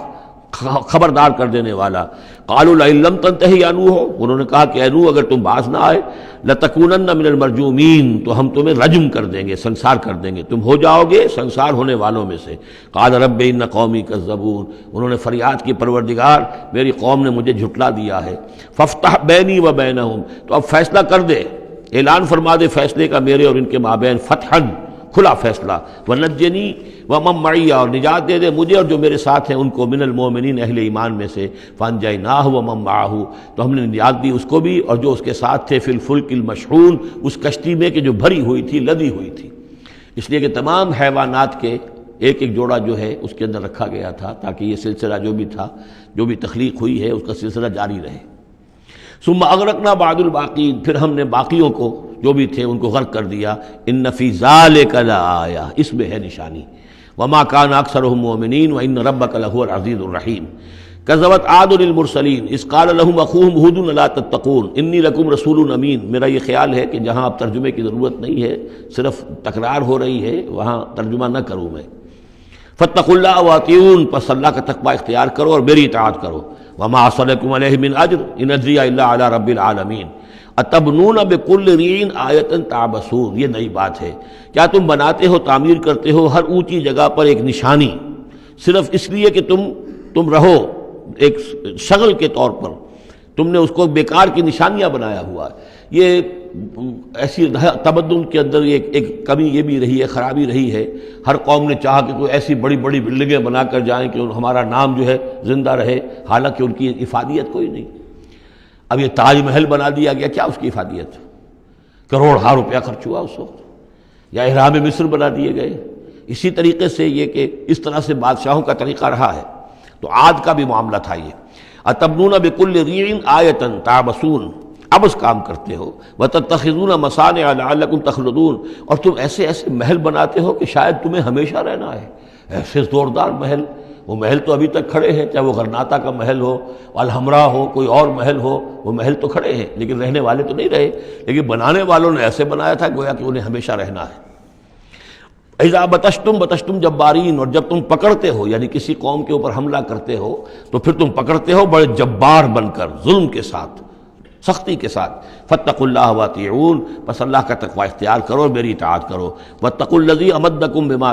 خبردار کر دینے والا۔ قالوا لئن لم تنتهِ یا نوح، انہوں نے کہا کہ اے نوح اگر تم باز نہ آئے، لتکونن من المرجومین، تو ہم تمہیں رجم کر دیں گے، سنسار کر دیں گے، تم ہو جاؤ گے سنسار ہونے والوں میں سے۔ قال رب ان قومی کذبون، انہوں نے فریاد کی پروردگار میری قوم نے مجھے جھٹلا دیا ہے۔ فافتح بینی و بینہم، تو اب فیصلہ کر دے، اعلان فرما دے فیصلے کا میرے اور ان کے مابین، فتحا، کھلا فیصلہ، ونجنی ومن معی، اور نجات دے دے مجھے اور جو میرے ساتھ ہیں ان کو، من المؤمنین، اہل ایمان میں سے۔ فانجیناہ ومن معہ، تو ہم نے نجات دی اس کو بھی اور جو اس کے ساتھ تھے، فی الفلک المشحون، اس کشتی میں کہ جو بھری ہوئی تھی، لدی ہوئی تھی، اس لیے کہ تمام حیوانات کے ایک ایک جوڑا جو ہے اس کے اندر رکھا گیا تھا تاکہ یہ سلسلہ جو بھی تھا، جو بھی تخلیق ہوئی ہے اس کا سلسلہ جاری رہے۔ ثم اغرقنا بعد الباقین، پھر ہم نے باقیوں کو جو بھی تھے ان کو غرق کر دیا۔ ان فی ذلک لآیہ، اس میں ہے نشانی۔ وما کان اکثرهم مؤمنین وان ربک لہو العزیز الرحیم۔ کذبت عاد المرسلین اذ قال لهم اخوهم ہود الا تتقون انی لکم رسول امین۔ میرا یہ خیال ہے کہ جہاں اب ترجمے کی ضرورت نہیں ہے، صرف تکرار ہو رہی ہے، وہاں ترجمہ نہ کروں میں۔ فاتقوا اللہ واطیعون، پس اللہ کا تقوی اختیار کرو اور میری اطاعت کرو۔ وما اسألکم علیہ من اجر ان اجری الا علی رب العالمین۔ اتبنون بکل ریع آیۃ تعبثون، یہ نئی بات ہے، کیا تم بناتے ہو، تعمیر کرتے ہو ہر اونچی جگہ پر ایک نشانی، صرف اس لیے کہ تم رہو ایک شغل کے طور پر، تم نے اس کو بیکار کی نشانیاں بنایا ہوا ہے۔ یہ ایسی تمدن کے اندر ایک کمی یہ بھی رہی ہے، خرابی رہی ہے، ہر قوم نے چاہا کہ کوئی ایسی بڑی بڑی بلڈنگیں بنا کر جائیں کہ ہمارا نام جو ہے زندہ رہے، حالانکہ ان کی افادیت کوئی نہیں۔ اب یہ تاج محل بنا دیا گیا، کیا اس کی افادیت؟ کروڑہا روپیہ خرچ ہوا اس وقت، یا احرام مصر بنا دیے گئے۔ اسی طریقے سے یہ کہ اس طرح سے بادشاہوں کا طریقہ رہا ہے۔ تو عاد کا بھی معاملہ تھا یہ، اتبنون بکل ریع آیۃ تعبثون، عبث کام کرتے ہو، وتتخذون مصانع لعلکم تخلدون، اور تم ایسے ایسے محل بناتے ہو کہ شاید تمہیں ہمیشہ رہنا ہے، ایسے زوردار محل۔ وہ محل تو ابھی تک کھڑے ہیں، چاہے وہ غرناطہ کا محل ہو، الحمراء ہو، کوئی اور محل ہو، وہ محل تو کھڑے ہیں لیکن رہنے والے تو نہیں رہے، لیکن بنانے والوں نے ایسے بنایا تھا گویا کہ انہیں ہمیشہ رہنا ہے۔ اذا بطشتم جبارین، اور جب تم پکڑتے ہو، یعنی کسی قوم کے اوپر حملہ کرتے ہو تو پھر تم پکڑتے ہو بڑے جبار بن کر، ظلم کے ساتھ، سختی کے ساتھ۔ فاتقوا اللہ واطیعون، بس اللہ کا تقوی اختیار کرو اور میری اطاعت کرو۔ واتقوا الذی امدکم بما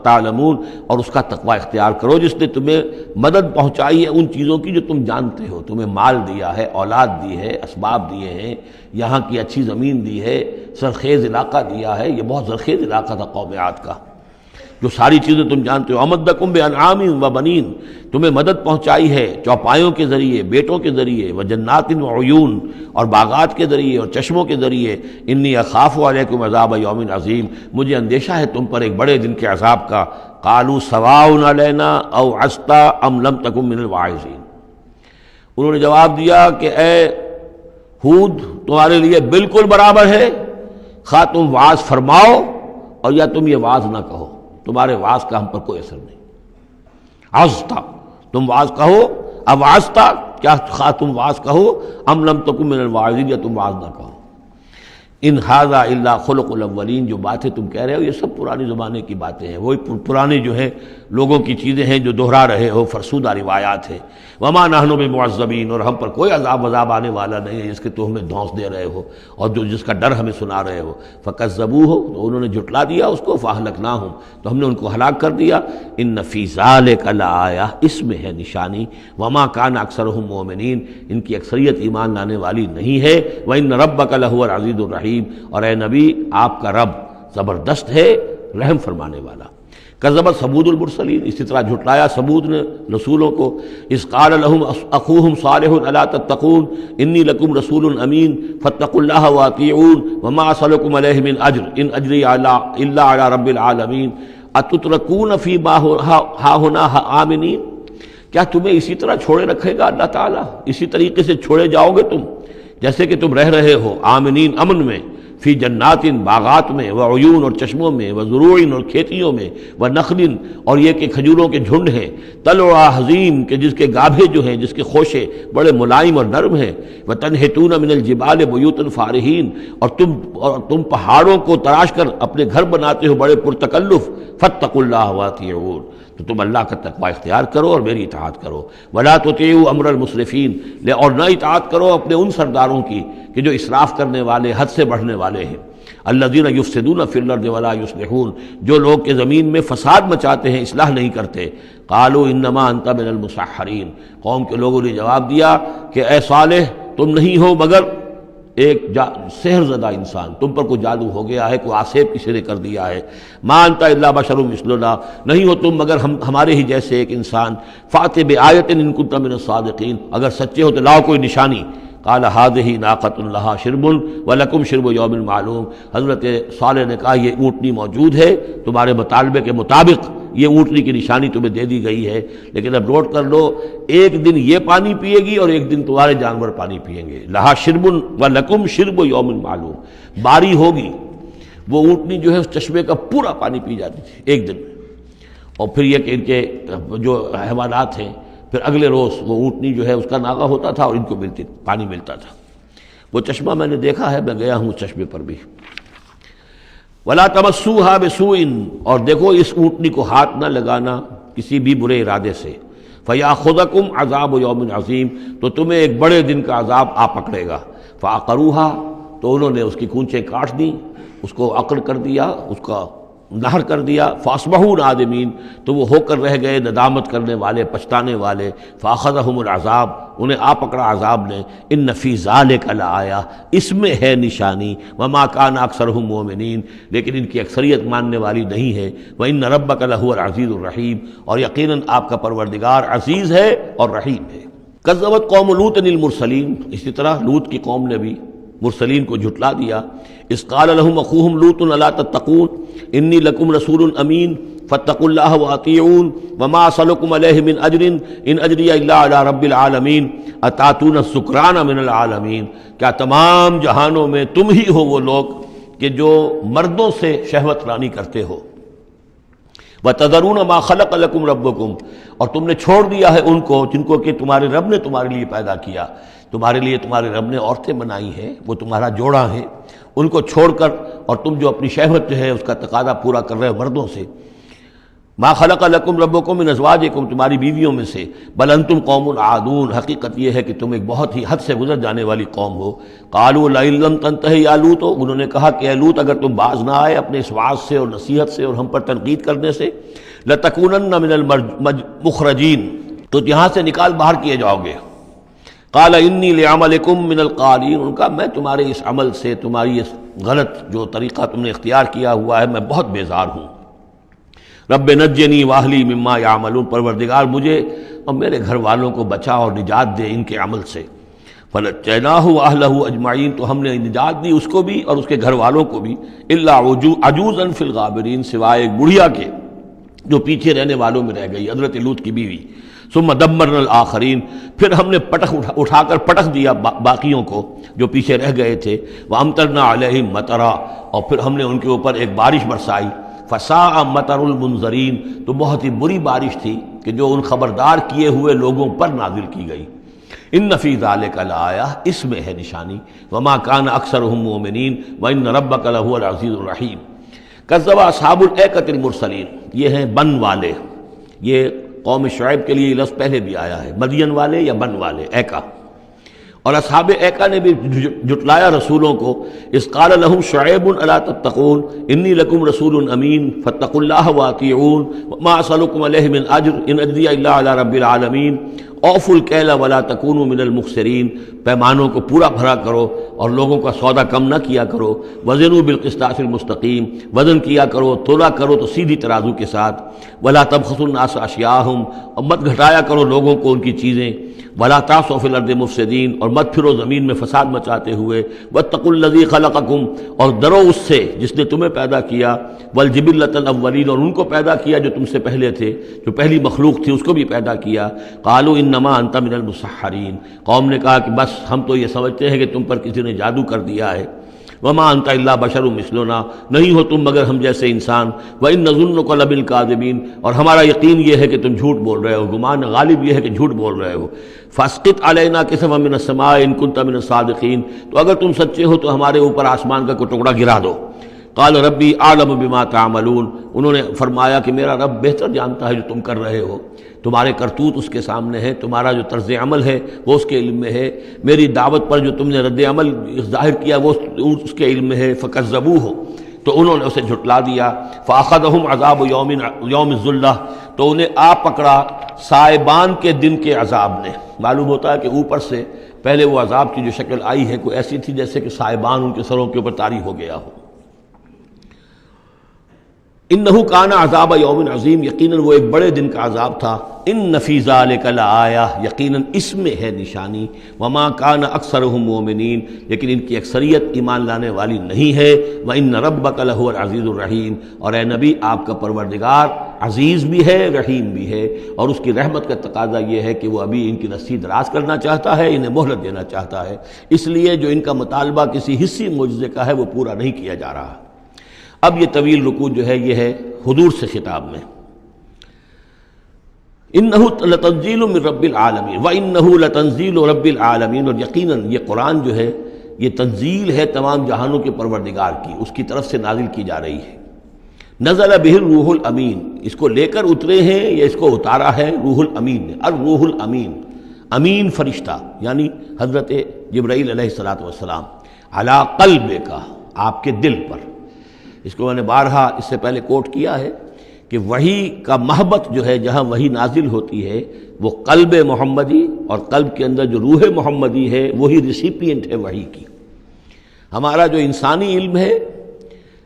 تعلمون، اور اس کا تقوی اختیار کرو جس نے تمہیں مدد پہنچائی ہے ان چیزوں کی جو تم جانتے ہو، تمہیں مال دیا ہے، اولاد دی ہے، اسباب دیے ہیں، یہاں کی اچھی زمین دی ہے، زرخیز علاقہ دیا ہے۔ یہ بہت زرخیز علاقہ تھا قوم عاد کا، جو ساری چیزیں تم جانتے ہو۔ امدکم بانعام و بنین، تمہیں مدد پہنچائی ہے چوپایوں کے ذریعے، بیٹوں کے ذریعے، وجنات وعیون، اور باغات کے ذریعے اور چشموں کے ذریعے۔ انی اخاف علیکم عذاب یوم عظیم، مجھے اندیشہ ہے تم پر ایک بڑے دن کے عذاب کا۔ قالوا سواء علینا اوعظت ام لم تکن من الواعظین، انہوں نے جواب دیا کہ اے ہود، تمہارے لیے بالکل برابر ہے، خواہ تم واعظ فرماؤ اور یا تم یہ واعظ نہ کہو، تمہارے واعظ کا ہم پر کوئی اثر نہیں۔ عظتا، تم واعظ کہو، اب عظتا، کیا خواہ تم واعظ کہو، ام لم تکن من الواعظین، یا تم واعظ نہ کہو۔ ان ھذا الا خلق الاولین، جو باتیں تم کہہ رہے ہو یہ سب پرانے زمانے کی باتیں ہیں، وہی پرانے جو ہیں لوگوں کی چیزیں ہیں جو دہرا رہے ہو، فرسودہ روایات ہیں۔ وما نحن بمعذبین، اور ہم پر کوئی عذاب آنے والا نہیں ہے جس کے تو ہمیں دھونس دے رہے ہو اور جس کا ڈر ہمیں سنا رہے ہو۔ فکذبوہ، تو انہوں نے جھٹلا دیا اس کو، فاہلکناہم، تو ہم نے ان کو ہلاک کر دیا۔ ان فی ذلک لآیہ، اس میں ہے نشانی۔ وما کان اکثرہم مومنین، ان کی اکثریت ایمان لانے والی نہیں ہے۔ وان ربک لہو العزیز الرحیم، اور اے نبی آپ کا رب زبردست ہے، رحم فرمانے والا۔ کذبت ثمود المرسلین، اسی طرح جھٹلایا ثمود نے رسولوں کو۔ اذ قال لهم اخوهم صالح الا تتقون انی لکم رسول امین فاتقوا اللہ واطیعون وما اسألکم علیہ من اجر ان اجری الا علی رب العالمین اتترکون فیما ہاہنا آمنین، کیا تمہیں اسی طرح چھوڑے رکھے گا اللہ تعالیٰ؟ اسی طریقے سے چھوڑے جاؤ گے تم جیسے کہ تم رہ رہے ہو، آمنین، امن میں، فی جنات، باغات میں، وعیون، اور چشموں میں، وزروع، اور کھیتیوں میں، ونخل، اور یہ کہ کھجوروں کے جھنڈ ہیں، طلعها حزیم، کہ جس کے گابھے جو ہیں، جس کے خوشے بڑے ملائم اور نرم ہیں، وتنحتون من الجبال بیوتا فارہین، اور تم پہاڑوں کو تراش کر اپنے گھر بناتے ہو بڑے پرتکلف۔ فاتقوا اللہ واطیعون، تو تم اللہ کا تقوی اختیار کرو اور میری اطاعت کرو۔ ولا تطیعوا امر المسرفین، اور نہ اطاعت کرو اپنے ان سرداروں کی کہ جو اسراف کرنے والے، حد سے بڑھنے والے ہیں۔ الذین یفسدون فی الارض ولا یصلحون، جو لوگ کہ زمین میں فساد مچاتے ہیں، اصلاح نہیں کرتے۔ قالوا انما انت من المسحرین، قوم کے لوگوں نے جواب دیا کہ اے صالح، تم نہیں ہو مگر ایک سحر زدہ انسان، تم پر کوئی جادو ہو گیا ہے، کوئی آسیب کسی نے کر دیا ہے۔ ما انت الا بشر مثلنا، نہیں ہو تم مگر ہمارے ہی جیسے ایک انسان۔ فأت بآیۃ ان کنت من الصادقین، اگر سچے ہو تو لاؤ کوئی نشانی۔ قال هذه ناقۃ لها شرب ولکم شرب یوم معلوم، حضرت صالح نے کہا یہ اونٹنی موجود ہے، تمہارے مطالبے کے مطابق یہ اونٹنی کی نشانی تمہیں دے دی گئی ہے، لیکن اب نوٹ کر لو، ایک دن یہ پانی پیے گی اور ایک دن تمہارے جانور پانی پئیں گے۔ لہا شرب ولکم شرب یوم معلوم، باری ہوگی، وہ اونٹنی جو ہے اس چشمے کا پورا پانی پی جاتی تھی ایک دن، اور پھر یہ کہ ان کے جو حیوانات ہیں پھر اگلے روز وہ اونٹنی جو ہے اس کا ناغہ ہوتا تھا اور ان کو پانی ملتا تھا۔ وہ چشمہ میں نے دیکھا ہے، میں گیا ہوں اس چشمے پر بھی۔ ولا تمسوها بسوء، اور دیکھو اس اونٹنی کو ہاتھ نہ لگانا کسی بھی برے ارادے سے۔ فیاخذکم عذاب یوم عظیم، تو تمہیں ایک بڑے دن کا عذاب آ پکڑے گا۔ فعقروها، تو انہوں نے اس کی کونچیں کاٹ دیں، اس کو عقر کر دیا، اس کا نہر کر دیا، فاصبحوا نادمین، تو وہ ہو کر رہ گئے ندامت کرنے والے، پچھتانے والے، فاخذہم العذاب، انہیں آ پکڑا عذاب نے، ان فی ذلک لآیہ، اس میں ہے نشانی، وما کان اکثرہم مؤمنین، لیکن ان کی اکثریت ماننے والی نہیں ہے، وان ربک لہو العزیز الرحیم، اور یقیناً آپ کا پروردگار عزیز ہے اور رحیم ہے۔ کذبت قوم لوط المرسلین، اسی طرح لوط کی قوم نے بھی مرسلین کو جھٹلا دیا۔ اذ قال لهم اخوهم لوط الا تتقون انی لکم رسول امین فاتقوا اللہ واطیعون وما اسألکم علیہ من اجر ان اجری الا علی رب العالمین اتاتون السکران من العالمین، کیا تمام جہانوں میں تم ہی ہو وہ لوگ کہ جو مردوں سے شہوت رانی کرتے ہو، وَتَذَرُونَ مَا خَلَقَ لَكُمْ رَبُّكُمْ، اور تم نے چھوڑ دیا ہے ان کو جن کو کہ تمہارے رب نے تمہارے لیے پیدا کیا، تمہارے لیے تمہارے رب نے عورتیں بنائی ہیں، وہ تمہارا جوڑا ہیں، ان کو چھوڑ کر، اور تم جو اپنی شہوت جو ہے اس کا تقاضا پورا کر رہے ہو مردوں سے، ما خلق لکم ربکم من ازواجکم، تمہاری بیویوں میں سے، بل انتم قوم عادون، حقیقت یہ ہے کہ تم ایک بہت ہی حد سے گزر جانے والی قوم ہو۔ قالوا لئن لم تنتہی یا لوط، انہوں نے کہا کہ اے لوط اگر تم باز نہ آئے اپنے اس وعظ سے اور نصیحت سے اور ہم پر تنقید کرنے سے، لتکونن من المخرجین، تو یہاں سے نکال باہر کیے جاؤ گے۔ قال انی لعملکم من القالین، ان کا میں تمہارے اس عمل سے، تمہاری اس غلط جو طریقہ تم نے اختیار کیا ہوا ہے، میں بہت بیزار ہوں۔ رب نجنی واہلی مما یعملون، پروردگار مجھے اور میرے گھر والوں کو بچا اور نجات دے ان کے عمل سے۔ فنجیناہ واہلہ اجمعین، تو ہم نے نجات دی اس کو بھی اور اس کے گھر والوں کو بھی، الا عجوزا فی الغابرین، سوائے ایک بڑھیا کے جو پیچھے رہنے والوں میں رہ گئی، حضرت لوط کی بیوی۔ ثم دمرنا الآخرین، پھر ہم نے اٹھا کر پٹخ دیا باقیوں کو جو پیچھے رہ گئے تھے۔ وامطرنا علیہم مطرا، اور پھر ہم نے ان کے اوپر ایک بارش برسائی۔ فساء مطر المنذرین، تو بہت ہی بری بارش تھی کہ جو ان خبردار کیے ہوئے لوگوں پر نازل کی گئی۔ ان فی ذلک لآیہ، اس میں ہے نشانی، وما کان اکثرہم مؤمنین وان ربک لہو العزیز الرحیم۔ کذب اصحاب الایکۃ المرسلین، یہ ہیں بن والے، یہ قوم شعیب کے لیے یہ لفظ پہلے بھی آیا ہے، مدین والے یا بن والے، ایکا، اور اصحاب ایکا نے بھی جھٹلایا رسولوں کو۔ اذ قال لهم شعیب الا تتقون انی لکم رسول امین فاتقوا اللہ واطیعون وما اسألکم علیہ من اجر ان اجری الا علی رب العالمین اوفوا الکیل ولا تکونوا من المخسرین، پیمانوں کو پورا بھرا کرو اور لوگوں کا سودا کم نہ کیا کرو۔ وزنوا بالقسطاس المستقیم، وزن کیا کرو، تولا کرو تو سیدھی ترازو کے ساتھ۔ ولا تبخسوا الناس اشیاءہم، اور مت گھٹایا کرو لوگوں کو ان کی چیزیں۔ ولا تعثوا فی الارض مفسدین، اور مت پھرو زمین میں فساد مچاتے ہوئے۔ واتقوا الذی خلقکم، اور ڈرو اس سے جس نے تمہیں پیدا کیا۔ والجبلۃ الاولین، اور ان کو پیدا کیا جو تم سے پہلے تھے، جو پہلی مخلوق تھی اس کو بھی پیدا کیا۔ قالوا انما انت من المسحرین، قوم نے کہا کہ بس ہم تو یہ سمجھتے ہیں کہ تم پر کسی نے جادو کر دیا ہے۔ وما انت الا بشر مثلنا، نہیں ہو تم مگر ہم جیسے انسان۔ وان نظنک لمن الکاذبین، اور ہمارا یقین یہ ہے کہ تم جھوٹ بول رہے ہو، گمان غالب یہ ہے کہ جھوٹ بول رہے ہو۔ فاسقط علینا کسفا من السماء ان کنت من الصادقین، تو اگر تم سچے ہو تو ہمارے اوپر آسمان کا کوئی ٹکڑا گرا دو۔ قال ربی اعلم بما تعملون، انہوں نے فرمایا کہ میرا رب بہتر جانتا ہے جو تم کر رہے ہو، تمہارے کرتوت اس کے سامنے ہے، تمہارا جو طرز عمل ہے وہ اس کے علم میں ہے، میری دعوت پر جو تم نے رد عمل ظاہر کیا وہ اس کے علم میں ہے۔ فکذبوہ، تو انہوں نے اسے جھٹلا دیا۔ فاخذہم عذاب یوم الذلہ، تو انہیں آ پکڑا سائبان کے دن کے عذاب نے۔ معلوم ہوتا ہے کہ اوپر سے پہلے وہ عذاب کی جو شکل آئی ہے کوئی ایسی تھی جیسے کہ سائبان ان کے سروں کے اوپر طاری ہو گیا ہو۔ انہ کان عذاب یوم عظیم، یقیناً وہ ایک بڑے دن کا عذاب تھا۔ ان فی ذلک لآیہ، یقیناً اس میں ہے نشانی۔ وما کان اکثرہم مؤمنین، لیکن ان کی اکثریت ایمان لانے والی نہیں ہے۔ وان ربک لہو العزیز الرحیم، اور اے نبی آپ کا پروردگار عزیز بھی ہے رحیم بھی ہے، اور اس کی رحمت کا تقاضا یہ ہے کہ وہ ابھی ان کی رسی دراز کرنا چاہتا ہے، انہیں مہلت دینا چاہتا ہے، اس لیے جو ان کا مطالبہ کسی حصی معجزے کا ہے وہ پورا نہیں کیا جا رہا۔ اب یہ طویل رکوع جو ہے یہ ہے حضور سے خطاب میں۔ انہ لتنزیل من رب العالمین وانہ لتنزیل رب العالمین، اور یقیناً یہ قرآن جو ہے یہ تنزیل ہے تمام جہانوں کے پروردگار کی، اس کی طرف سے نازل کی جا رہی ہے۔ نزل بہ الروح الامین، اس کو لے کر اترے ہیں یا اس کو اتارا ہے روح الامین نے، الروح الامین، امین فرشتہ یعنی حضرت جبرائیل علیہ الصلوۃ والسلام، علی قلبک، آپ کے دل پر۔ اس کو میں نے بارہا اس سے پہلے کوٹ کیا ہے کہ وحی کا محبت جو ہے جہاں وحی نازل ہوتی ہے وہ قلب محمدی، اور قلب کے اندر جو روح محمدی ہے وہی ریسیپینٹ ہے وحی کی۔ ہمارا جو انسانی علم ہے،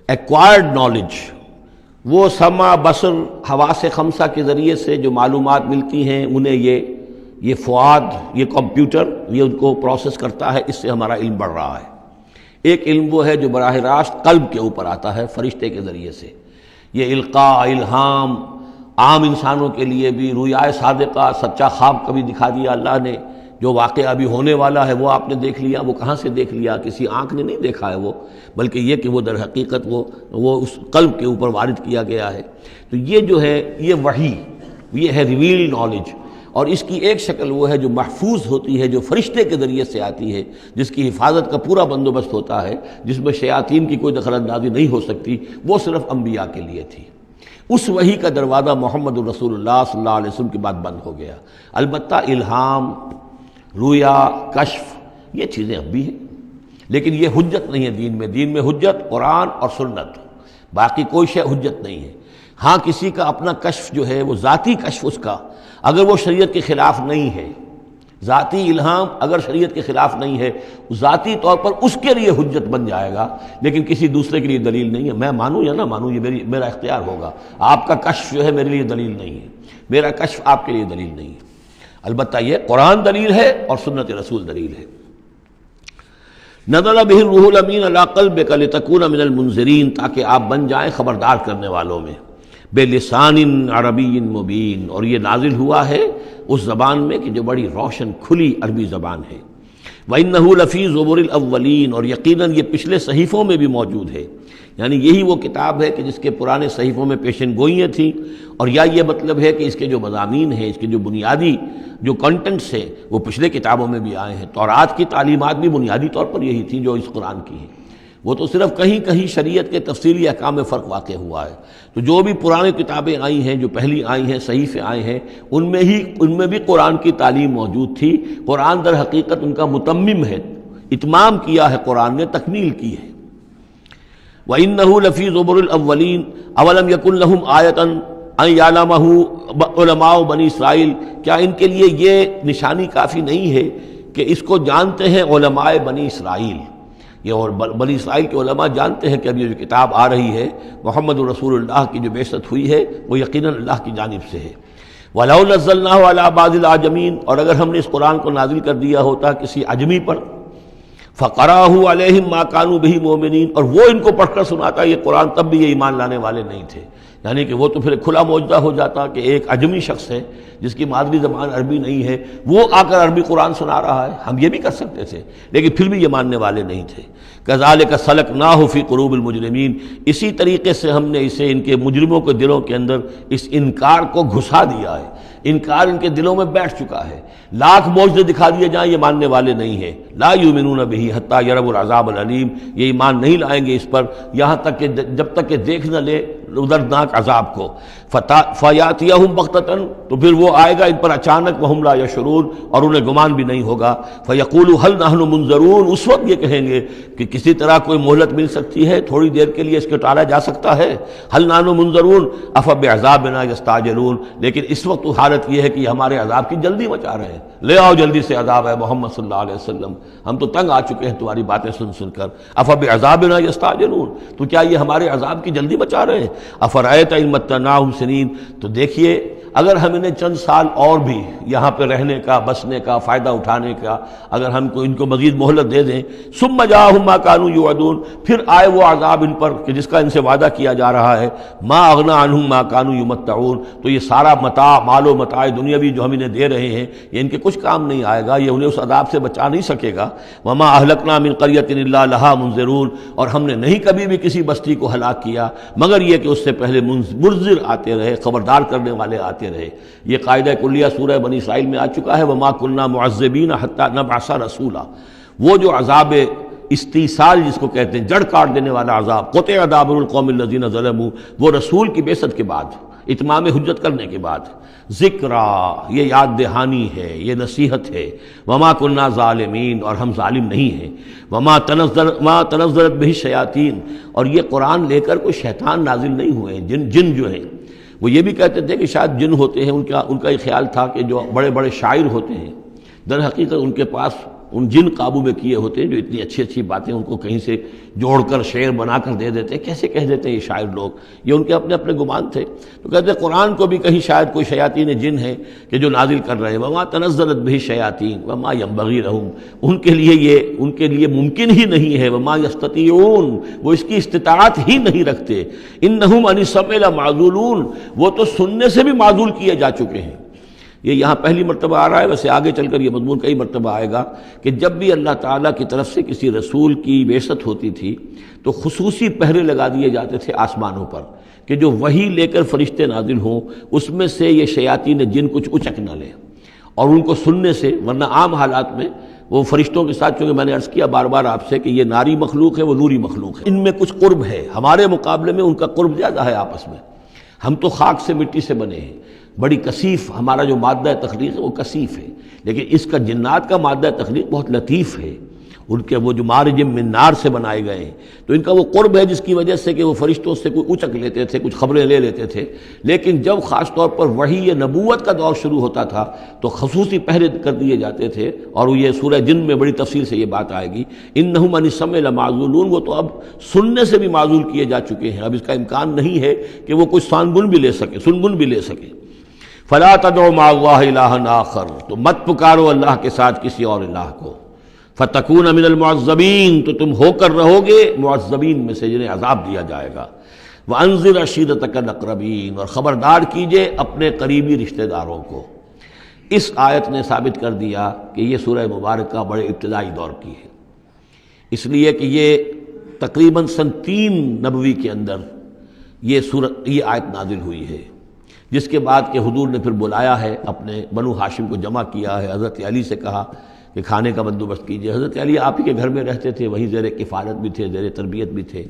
ایکوائرڈ نالج، وہ سمع بصر حواس خمسہ کے ذریعے سے جو معلومات ملتی ہیں انہیں یہ فؤاد، یہ کمپیوٹر یہ ان کو پروسیس کرتا ہے، اس سے ہمارا علم بڑھ رہا ہے۔ ایک علم وہ ہے جو براہ راست قلب کے اوپر آتا ہے فرشتے کے ذریعے سے، یہ القاء، الہام، عام انسانوں کے لیے بھی رویائے صادقہ، سچا خواب کبھی دکھا دیا اللہ نے، جو واقعہ ابھی ہونے والا ہے وہ آپ نے دیکھ لیا۔ وہ کہاں سے دیکھ لیا؟ کسی آنکھ نے نہیں دیکھا ہے وہ، بلکہ یہ کہ وہ در حقیقت وہ اس قلب کے اوپر وارد کیا گیا ہے۔ تو یہ جو ہے یہ وحی، یہ ہے ریویل نالج، اور اس کی ایک شکل وہ ہے جو محفوظ ہوتی ہے، جو فرشتے کے ذریعے سے آتی ہے، جس کی حفاظت کا پورا بندوبست ہوتا ہے، جس میں شیاطین کی کوئی دخل اندازی نہیں ہو سکتی، وہ صرف انبیاء کے لیے تھی۔ اس وحی کا دروازہ محمد الرسول اللہ صلی اللہ علیہ وسلم کے بعد بند ہو گیا۔ البتہ الہام، رویا، کشف، یہ چیزیں اب بھی ہیں، لیکن یہ حجت نہیں ہے دین میں۔ دین میں حجت قرآن اور سنت، باقی کوئی شے حجت نہیں ہے۔ ہاں کسی کا اپنا کشف جو ہے وہ ذاتی کشف، اس کا اگر وہ شریعت کے خلاف نہیں ہے، ذاتی الہام اگر شریعت کے خلاف نہیں ہے، ذاتی طور پر اس کے لیے حجت بن جائے گا، لیکن کسی دوسرے کے لیے دلیل نہیں ہے۔ میں مانوں یا نہ مانوں یہ میرا اختیار ہوگا۔ آپ کا کشف جو ہے میرے لیے دلیل نہیں ہے، میرا کشف آپ کے لیے دلیل نہیں ہے۔ البتہ یہ قرآن دلیل ہے اور سنت رسول دلیل ہے۔ نزل بہ الروح الامین علی قلبک لتکون من المنذرین، تاکہ آپ بن جائیں خبردار کرنے والوں میں، بلسان عربی مبین، اور یہ نازل ہوا ہے اس زبان میں کہ جو بڑی روشن کھلی عربی زبان ہے۔ وَإِنَّهُ لَفِي زُبُرِ الْأَوَّلِينَ، اور یقیناً یہ پچھلے صحیفوں میں بھی موجود ہے، یعنی یہی وہ کتاب ہے کہ جس کے پرانے صحیفوں میں پیشن گوئیاں تھیں، اور یا یہ مطلب ہے کہ اس کے جو مضامین ہیں، اس کے جو بنیادی جو کنٹنٹس ہیں وہ پچھلے کتابوں میں بھی آئے ہیں۔ تورات کی تعلیمات بھی بنیادی طور پر یہی تھیں جو اس قرآن کی ہیں، وہ تو صرف کہیں کہیں شریعت کے تفصیلی احکام میں فرق واقع ہوا ہے۔ تو جو بھی پرانی کتابیں آئی ہیں، جو پہلی آئی ہیں، صحیفے آئے ہیں، ان میں بھی قرآن کی تعلیم موجود تھی۔ قرآن در حقیقت ان کا متمم ہے، اتمام کیا ہے قرآن نے، تکمیل کی ہے۔ وَإِنَّهُ لَفِي زُبُرِ الْأَوَّلِينَ أَوَلَمْ يَكُنْ لَهُمْ آيَةً أَنْ يَعْلَمَهُ عُلَمَاءُ بنی اسرائیل، کیا ان کے لیے یہ نشانی کافی نہیں ہے کہ اس کو جانتے ہیں علماء بنی اسرائیل؟ یہ اور بنی اسرائیل کے علماء جانتے ہیں کہ اب یہ جو کتاب آ رہی ہے محمد رسول اللہ کی جو بعثت ہوئی ہے وہ یقیناً اللہ کی جانب سے ہے۔ وَلَوْ نَزَّلْنَاهُ عَلَى بَعْضِ الْأَعْجَمِينَ، اور اگر ہم نے اس قرآن کو نازل کر دیا ہوتا کسی عجمی پر، فَقَرَأَهُ عَلَيْهِمْ مَا كَانُوا بِهِ مُؤْمِنِينَ، اور وہ ان کو پڑھ کر سناتا یہ قرآن، تب بھی یہ ایمان لانے والے نہیں تھے۔ یعنی کہ وہ تو پھر کھلا معجزہ ہو جاتا کہ ایک عجمی شخص ہے جس کی مادری زبان عربی نہیں ہے، وہ آ کر عربی قرآن سنا رہا ہے، ہم یہ بھی کر سکتے تھے، لیکن پھر بھی یہ ماننے والے نہیں تھے۔ کذالک سلکناہ فی قلوب المجرمین، اسی طریقے سے ہم نے اسے ان کے مجرموں کے دلوں کے اندر اس انکار کو گھسا دیا ہے۔ انکار ان کے دلوں میں بیٹھ چکا ہے، لاکھ معجزے دکھا دیے جائیں یہ ماننے والے نہیں ہیں۔ لا یؤمنون بہ حتی یروا العذاب العلیم، یہ ایمان نہیں لائیں گے اس پر یہاں تک کہ جب تک کہ دیکھ نہ لے دردناک عذاب کو۔ فیاتیہم بغتۃ، تو پھر وہ آئے گا ان پر اچانک، وہم لا یشعرون، اور انہیں گمان بھی نہیں ہوگا۔ فیقولوا هل نحن منظرون، اس وقت یہ کہیں گے کہ کسی طرح کوئی مہلت مل سکتی ہے، تھوڑی دیر کے لیے اس کو ٹالا جا سکتا ہے۔ هل نحن منظرون افبعذابنا یستعجلون، لیکن اس وقت تو حالت یہ ہے کہ یہ ہمارے عذاب کی جلدی مچا رہے ہیں، لے آؤ جلدی سے عذاب ہے محمد صلی اللہ علیہ وسلم، ہم تو تنگ آ چکے ہیں تمہاری باتیں سن سن کر۔ افبعذابنا یستعجلون، تو کیا یہ ہمارے عذاب کی جلدی مچا رہے ہیں؟ افرأیت ان متعناہم سنین، تو دیکھیے اگر ہم انہیں چند سال اور بھی یہاں پہ رہنے کا، بسنے کا، فائدہ اٹھانے کا، اگر ہم ان کو مزید مہلت دے دیں، ثم جاءہم ما كانوا یوعدون، پھر آئے وہ عذاب ان پر کہ جس کا ان سے وعدہ کیا جا رہا ہے، ما اغنی عنہم ما كانوا یمتعون، تو یہ سارا متاع، مال و متاع دنیاوی جو ہم انہیں دے رہے ہیں یہ ان کے کچھ کام نہیں آئے گا، یہ انہیں اس عذاب سے بچا نہیں سکے گا۔ وما اہلکنا من قریۃ الا لها منذرون، اور ہم نے نہیں کبھی بھی کسی بستی کو ہلاک کیا مگر یہ کہ اس سے پہلے منذر آتے رہے، خبردار کرنے والے آتے رہے۔ یہ قاعدہ کلیہ سورہ بنی اسرائیل میں آ چکا ہے، وما كنا معذبین حتی نبعث رسولا، وہ جو عذاب استیصال جس کو کہتے ہیں، جڑ کاٹ دینے والا عذاب، قطع دابر القوم الذین ظلموا، وہ رسول کی بعثت کے بعد اتمام حجت کرنے کے بعد، ذکرا یہ یاد دہانی ہے، یہ نصیحت ہے، وما کننا ظالمین اور ہم ظالم نہیں ہیں، وما تنزلت بہ الشیاطین اور یہ قرآن لے کر کوئی شیطان نازل نہیں ہوئے ہیں، جن جو ہیں وہ یہ بھی کہتے تھے کہ شاید جن ہوتے ہیں، ان کا یہ خیال تھا کہ جو بڑے بڑے شاعر ہوتے ہیں در حقیقت ان کے پاس ان جن قابو میں کیے ہوتے ہیں جو اتنی اچھی اچھی باتیں ان کو کہیں سے جوڑ کر شعر بنا کر دے دیتے ہیں، کیسے کہہ دیتے ہیں یہ شاعر لوگ، یہ ان کے اپنے اپنے گمان تھے۔ تو کہتے ہیں قرآن کو بھی کہیں شاید کوئی شیاطین جن ہیں کہ جو نازل کر رہے ہیں، وما تنزلت بہ الشیاطین وما ینبغی لہم، ان کے لیے ممکن ہی نہیں ہے، وما یستطیعون وہ اس کی استطاعت ہی نہیں رکھتے، انہم عن السمع لمعزولون وہ تو سننے سے بھی معزول کیے جا چکے ہیں۔ یہ یہاں پہلی مرتبہ آ رہا ہے، ویسے آگے چل کر یہ مضمون کئی مرتبہ آئے گا کہ جب بھی اللہ تعالیٰ کی طرف سے کسی رسول کی بعثت ہوتی تھی تو خصوصی پہرے لگا دیے جاتے تھے آسمانوں پر کہ جو وحی لے کر فرشتے نازل ہوں اس میں سے یہ شیاطین جن کچھ اچک نہ لیں اور ان کو سننے سے، ورنہ عام حالات میں وہ فرشتوں کے ساتھ، چونکہ میں نے عرض کیا بار بار آپ سے کہ یہ ناری مخلوق ہے، وہ نوری مخلوق ہے، ان میں کچھ قرب ہے، ہمارے مقابلے میں ان کا قرب زیادہ ہے آپس میں۔ ہم تو خاک سے مٹی سے بنے ہیں، بڑی کثیف ہمارا جو مادہ تخلیق ہے وہ کثیف ہے، لیکن اس کا جنات کا مادہ تخلیق بہت لطیف ہے، ان کے وہ جو مارج من نار سے بنائے گئے ہیں، تو ان کا وہ قرب ہے جس کی وجہ سے کہ وہ فرشتوں سے کوئی اچک لیتے تھے، کچھ خبریں لے لیتے تھے۔ لیکن جب خاص طور پر وحی نبوت کا دور شروع ہوتا تھا تو خصوصی پہرے کر دیے جاتے تھے، اور یہ سورہ جن میں بڑی تفصیل سے یہ بات آئے گی، انہم عن السمع لمعزولون وہ تو اب سننے سے بھی معزول کیے جا چکے ہیں، اب اس کا امکان نہیں ہے کہ وہ کوئی سنگن بھی لے سکے۔ فلا تدعوا مع اللہ الہا آخر تو مت پکارو اللہ کے ساتھ کسی اور الہ کو، فتکون من المعذبین تو تم ہو کر رہو گے معذبین میں سے جنہیں عذاب دیا جائے گا۔ وانذر عشیرتک الاقربین اور خبردار کیجئے اپنے قریبی رشتہ داروں کو۔ اس آیت نے ثابت کر دیا کہ یہ سورہ مبارکہ بڑے ابتدائی دور کی ہے، اس لیے کہ یہ تقریباً سن 3 نبوی کے اندر یہ آیت نازل ہوئی ہے، جس کے بعد کہ حضور نے پھر بلایا ہے، اپنے بنو ہاشم کو جمع کیا ہے، حضرت علی سے کہا کہ کھانے کا بندوبست کیجئے۔ حضرت علی آپ ہی کے گھر میں رہتے تھے، وہی زیر کفالت بھی تھے، زیر تربیت بھی تھے،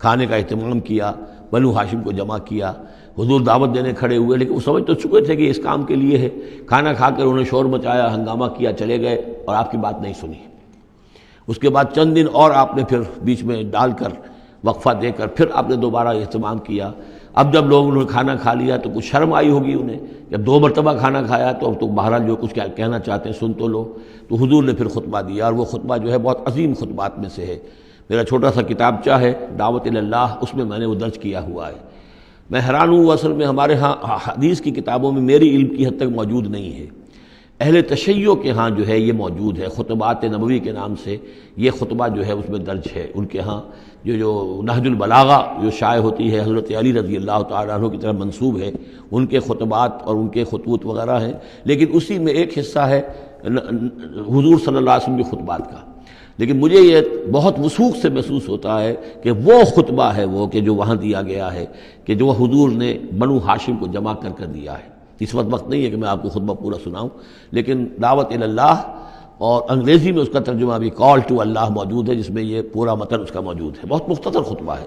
کھانے کا اہتمام کیا، بنو ہاشم کو جمع کیا، حضور دعوت دینے کھڑے ہوئے، لیکن وہ سمجھ تو چکے تھے کہ اس کام کے لیے ہے، کھانا کھا کر انہوں نے شور مچایا، ہنگامہ کیا، چلے گئے اور آپ کی بات نہیں سنی۔ اس کے بعد چند دن اور آپ نے پھر بیچ میں ڈال کر وقفہ دے کر پھر آپ نے دوبارہ اہتمام کیا۔ اب جب لوگوں نے کھانا کھا لیا تو کچھ شرم آئی ہوگی انہیں، جب 2 مرتبہ کھانا کھایا تو اب تو بہرحال جو کچھ کہنا چاہتے ہیں سن تو لو۔ تو حضور نے پھر خطبہ دیا، اور وہ خطبہ جو ہے بہت عظیم خطبات میں سے ہے۔ میرا چھوٹا سا کتابچہ ہے دعوت اللہ، اس میں میں نے وہ درج کیا ہوا ہے۔ میں حیران ہوں، اصل میں ہمارے ہاں حدیث کی کتابوں میں میری علم کی حد تک موجود نہیں ہے، اہل تشیع کے ہاں جو ہے یہ موجود ہے، خطبات نبوی کے نام سے یہ خطبہ جو ہے اس میں درج ہے۔ ان کے ہاں جو نہج البلاغہ جو شائع ہوتی ہے حضرت علی رضی اللہ تعالیٰ عنہ کی طرف منسوب ہے، ان کے خطبات اور ان کے خطوط وغیرہ ہیں، لیکن اسی میں ایک حصہ ہے حضور صلی اللہ علیہ وسلم کے خطبات کا۔ لیکن مجھے یہ بہت وثوق سے محسوس ہوتا ہے کہ وہ خطبہ ہے وہ کہ جو وہاں دیا گیا ہے، کہ جو حضور نے بنو ہاشم کو جمع کر دیا ہے۔ اس وقت نہیں ہے کہ میں آپ کو خطبہ پورا سناؤں، لیکن دعوت اللہ اور انگریزی میں اس کا ترجمہ بھی کال ٹو اللہ موجود ہے، جس میں یہ پورا متن اس کا موجود ہے، بہت مختصر خطبہ ہے،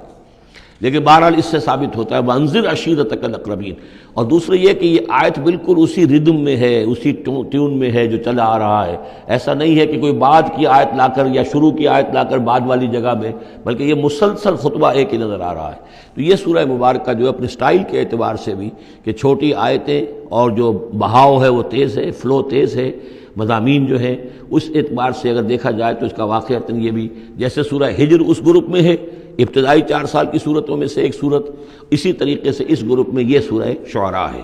لیکن بہرحال اس سے ثابت ہوتا ہے وانذر عشیرتک الاقربین۔ اور دوسرے یہ کہ یہ آیت بالکل اسی ردم میں ہے، اسی ٹیون میں ہے جو چلا آ رہا ہے، ایسا نہیں ہے کہ کوئی بعد کی آیت لا کر یا شروع کی آیت لا کر بعد والی جگہ میں، بلکہ یہ مسلسل خطبہ ایک ہی نظر آ رہا ہے۔ تو یہ سورہ مبارکہ جو اپنے سٹائل کے اعتبار سے بھی کہ چھوٹی آیتیں اور جو بہاؤ ہے وہ تیز ہے، فلو تیز ہے، مضامین جو ہیں اس اعتبار سے اگر دیکھا جائے تو اس کا واقعتاً یہ بھی جیسے سورہ ہجر اس گروپ میں ہے، ابتدائی 4 سال کی صورتوں میں سے ایک صورت، اسی طریقے سے اس گروپ میں یہ سورہ شعراء ہے۔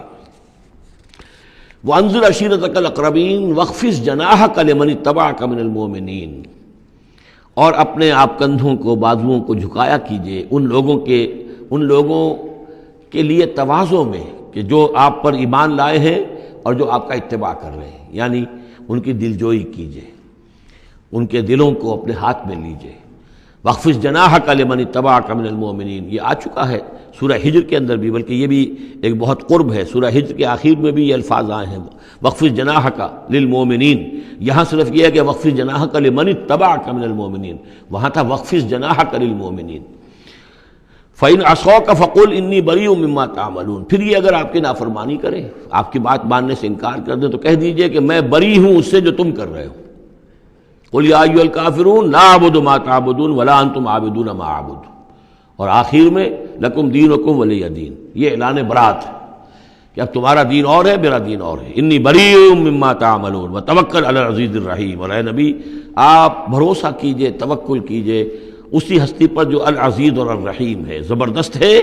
وَأَنذِرْ عَشِيرَتَكَ الْأَقْرَبِينَ وَاخْفِضْ جَنَاحَكَ لِمَنِ اتَّبَعَكَ مِنَ الْمُؤْمِنِينَ اور اپنے آپ کندھوں کو، بازوؤں کو جھکایا کیجئے ان لوگوں کے لیے تواضع میں کہ جو آپ پر ایمان لائے ہیں اور جو آپ کا اتباع کر رہے ہیں، یعنی ان کی دلجوئی کیجئے، ان کے دلوں کو اپنے ہاتھ میں لیجئے۔ وَاخْفِضْ جَنَاحَكَ لِمَنِ اتَّبَعَكَ مِنَ الْمُؤْمِنِينَ یہ آ چکا ہے سورہ ہجر کے اندر بھی، بلکہ یہ بھی ایک بہت قرب ہے، سورہ ہجر کے آخر میں بھی یہ الفاظ آئے ہیں وَاخْفِضْ جَنَاحَكَ لِلْمُؤْمِنِينَ، یہاں صرف یہ ہے کہ وَاخْفِضْ جَنَاحَكَ لِمَنِ اتَّبَعَكَ مِنَ الْمُؤْمِنِينَ، وہاں تھا وَاخْفِضْ جَنَاحَكَ لِلْمُؤْمِنِينَ۔ فَإِنْ عَصَوْكَ فَقُلْ إِنِّي بَرِيءٌ مِّمَّا تَعْمَلُونَ، پھر یہ اگر آپ کی نافرمانی کرے، آپ کی بات ماننے سے انکار کر دیں تو کہہ دیجئے کہ میں بری ہوں اس سے جو تم کر رہے ہو۔ قُلْ يَا أَيُّهَا الْكَافِرُونَ لَا أَعْبُدُ مَا تَعْبُدُونَ وَلَا أَنْتُمْ عَابِدُونَ مَا أَعْبُدُ، اور آخر میں لَكُمْ دِينُكُمْ وَلِيَّ دِينِ، یہ اعلان برات ہے کہ اب تمہارا دین اور ہے، میرا دین اور ہے۔ انی بریء مما تعملون وتوکل علی العزیز الرحیم، اور اے نبی آپ بھروسہ کیجئے، توکل کیجئے اسی ہستی پر جو العزیز اور الرحیم ہے، زبردست ہے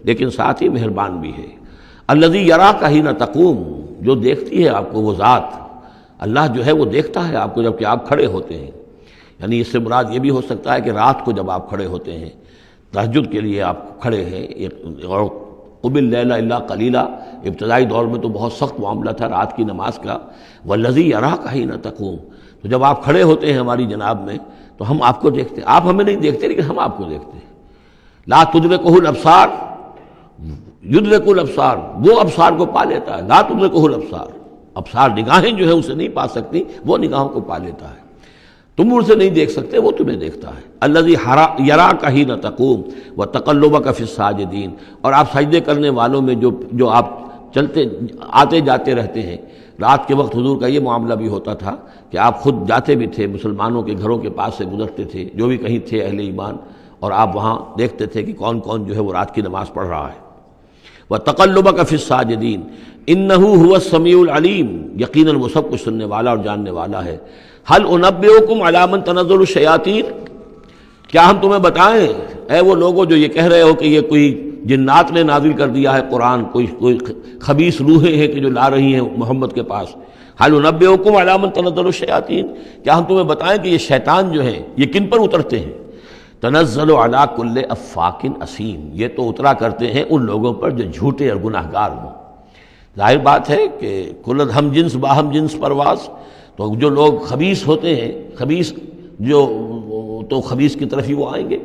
لیکن ساتھ ہی مہربان بھی ہے۔ الذی یراک حین تقوم، جو دیکھتی ہے آپ کو وہ ذات، اللہ جو ہے وہ دیکھتا ہے آپ کو جب کہ آپ کھڑے ہوتے ہیں۔ یعنی اس سے مراد یہ بھی ہو سکتا ہے کہ رات کو جب آپ کھڑے ہوتے ہیں، تہجد کے لیے آپ کھڑے ہیں، اور قم اللیل الا قلیلا، ابتدائی دور میں تو بہت سخت معاملہ تھا رات کی نماز کا۔ والذی یراک حین تقوم، تو جب آپ کھڑے ہوتے ہیں ہماری جناب میں تو ہم آپ کو دیکھتے ہیں، آپ ہمیں نہیں دیکھتے لیکن ہم آپ کو دیکھتے ہیں۔ لا تدرکہ الابصار یدرک الابصار، وہ ابصار کو پا لیتا ہے، لا تدرکہ الابصار، ابصار نگاہیں جو ہے اسے نہیں پا سکتی، وہ نگاہوں کو پا لیتا ہے۔ تم اسے نہیں دیکھ سکتے، وہ تمہیں دیکھتا ہے۔ الذی یراک حین تقوم وتقلبک فی الساجدین، اور آپ سجدے کرنے والوں میں جو آپ چلتے آتے جاتے رہتے ہیں۔ رات کے وقت حضور کا یہ معاملہ بھی ہوتا تھا کہ آپ خود جاتے بھی تھے، مسلمانوں کے گھروں کے پاس سے گزرتے تھے، جو بھی کہیں تھے اہل ایمان، اور آپ وہاں دیکھتے تھے کہ کون کون جو ہے وہ رات کی نماز پڑھ رہا ہے۔ وتقلبک فی الساجدین انہ هو السمیع العلیم، یقیناً وہ سب کچھ سننے والا اور جاننے والا ہے۔ هل انبئکم علی من تنزل الشیاطین، کیا ہم تمہیں بتائیں اے وہ لوگوں جو یہ کہہ رہے ہو کہ یہ کوئی جنات نے نازل کر دیا ہے قرآن، کوئی خبیث روحیں ہیں کہ جو لا رہی ہیں محمد کے پاس۔ هل انبئکم علی من تنزل الشیاطین، کیا ہم تمہیں بتائیں کہ یہ شیطان جو ہیں یہ کن پر اترتے ہیں؟ تنزل علی کل افاک اثیم، یہ تو اترا کرتے ہیں ان لوگوں پر جو جھوٹے اور گناہ گار ہوں۔ ظاہر بات ہے کہ کل ہم جنس باہم جنس پرواز، تو جو لوگ خبیث ہوتے ہیں، خبیث جو تو خبیث کی طرف ہی وہ آئیں گے۔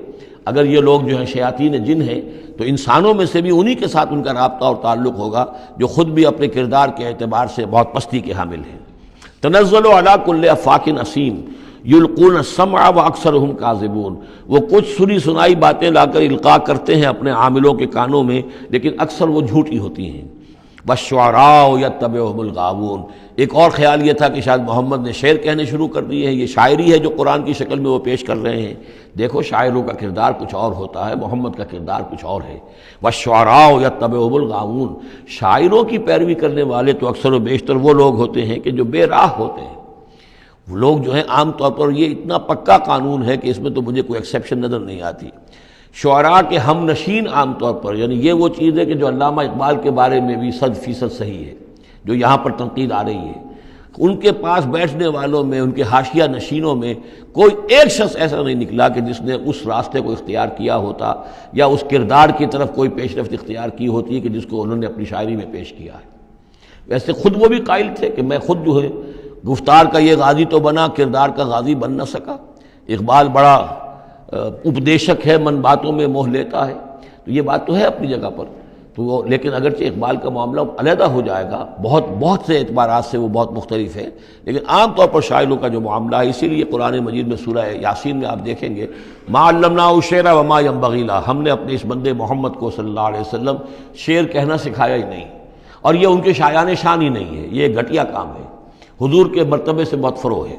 اگر یہ لوگ جو ہیں شیاطین جن ہیں تو انسانوں میں سے بھی انہی کے ساتھ ان کا رابطہ اور تعلق ہوگا جو خود بھی اپنے کردار کے اعتبار سے بہت پستی کے حامل ہیں۔ تنزل علی کل افاک اثیم یلقون السمع واکثرهم کاذبون، وہ کچھ سنی سنائی باتیں لا کر القاء کرتے ہیں اپنے عاملوں کے کانوں میں، لیکن اکثر وہ جھوٹی ہوتی ہیں۔ والشعراء یتبعهم الغاوون، ایک اور خیال یہ تھا کہ شاید محمد نے شعر کہنے شروع کر دیے ہیں، یہ شاعری ہے جو قرآن کی شکل میں وہ پیش کر رہے ہیں۔ دیکھو شاعروں کا کردار کچھ اور ہوتا ہے، محمد کا کردار کچھ اور ہے۔ والشعراء یتبعهم الغاوون، شاعروں کی پیروی کرنے والے تو اکثر و بیشتر وہ لوگ ہوتے ہیں کہ جو بے راہ ہوتے ہیں۔ وہ لوگ جو ہیں عام طور پر، یہ اتنا پکا قانون ہے کہ اس میں تو مجھے کوئی ایکسیپشن نظر نہیں آتی، شعراء کے ہم نشین عام طور پر، یعنی یہ وہ چیز ہے کہ جو علامہ اقبال کے بارے میں بھی 100% صحیح ہے، جو یہاں پر تنقید آ رہی ہے، ان کے پاس بیٹھنے والوں میں، ان کے حاشیہ نشینوں میں کوئی ایک شخص ایسا نہیں نکلا کہ جس نے اس راستے کو اختیار کیا ہوتا یا اس کردار کی طرف کوئی پیش رفت اختیار کی ہوتی ہے کہ جس کو انہوں نے اپنی شاعری میں پیش کیا ہے۔ ویسے خود وہ بھی قائل تھے کہ میں خود جو ہے گفتار کا یہ غازی تو بنا، کردار کا غازی بن نہ سکا۔ اقبال بڑا اپدیشک ہے، من باتوں میں موہ لیتا ہے، تو یہ بات تو ہے اپنی جگہ پر، تو وہ لیکن اگرچہ اقبال کا معاملہ علیحدہ ہو جائے گا، بہت سے اعتبارات سے وہ بہت مختلف ہے، لیکن عام طور پر شاعروں کا جو معاملہ ہے، اسی لیے قرآن مجید میں سورہ یاسین میں آپ دیکھیں گے ما علمناہ الشعر وما ينبغی لہ، ہم نے اپنے اس بندے محمد کو صلی اللہ علیہ وسلم شعر کہنا سکھایا ہی نہیں، اور یہ ان کے شایان شان ہی نہیں ہے، یہ گھٹیا کام ہے، حضور کے مرتبے سے بہت فروغ ہے۔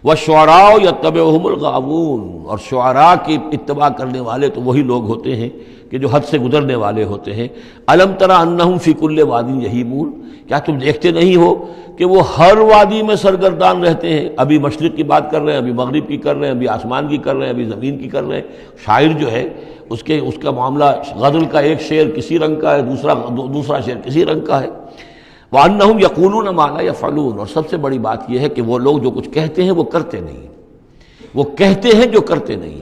والشعراء یتبعهم الغاوون، اور شعراء کی اتباع کرنے والے تو وہی لوگ ہوتے ہیں کہ جو حد سے گزرنے والے ہوتے ہیں۔ الم تر انہم فی کل واد یہیمون، کیا تم دیکھتے نہیں ہو کہ وہ ہر وادی میں سرگردان رہتے ہیں؟ ابھی مشرق کی بات کر رہے ہیں، ابھی مغرب کی کر رہے ہیں، ابھی آسمان کی کر رہے ہیں، ابھی زمین کی کر رہے ہیں۔ شاعر جو ہے اس کا معاملہ غزل کا ایک شعر کسی رنگ کا ہے، دوسرا شعر کسی رنگ کا ہے۔ وَأَنَّهُمْ يَقُولُونَ مَا لَا يَفْعَلُونَ، اور سب سے بڑی بات یہ ہے کہ وہ لوگ جو کچھ کہتے ہیں وہ کرتے نہیں، وہ کہتے ہیں جو کرتے نہیں۔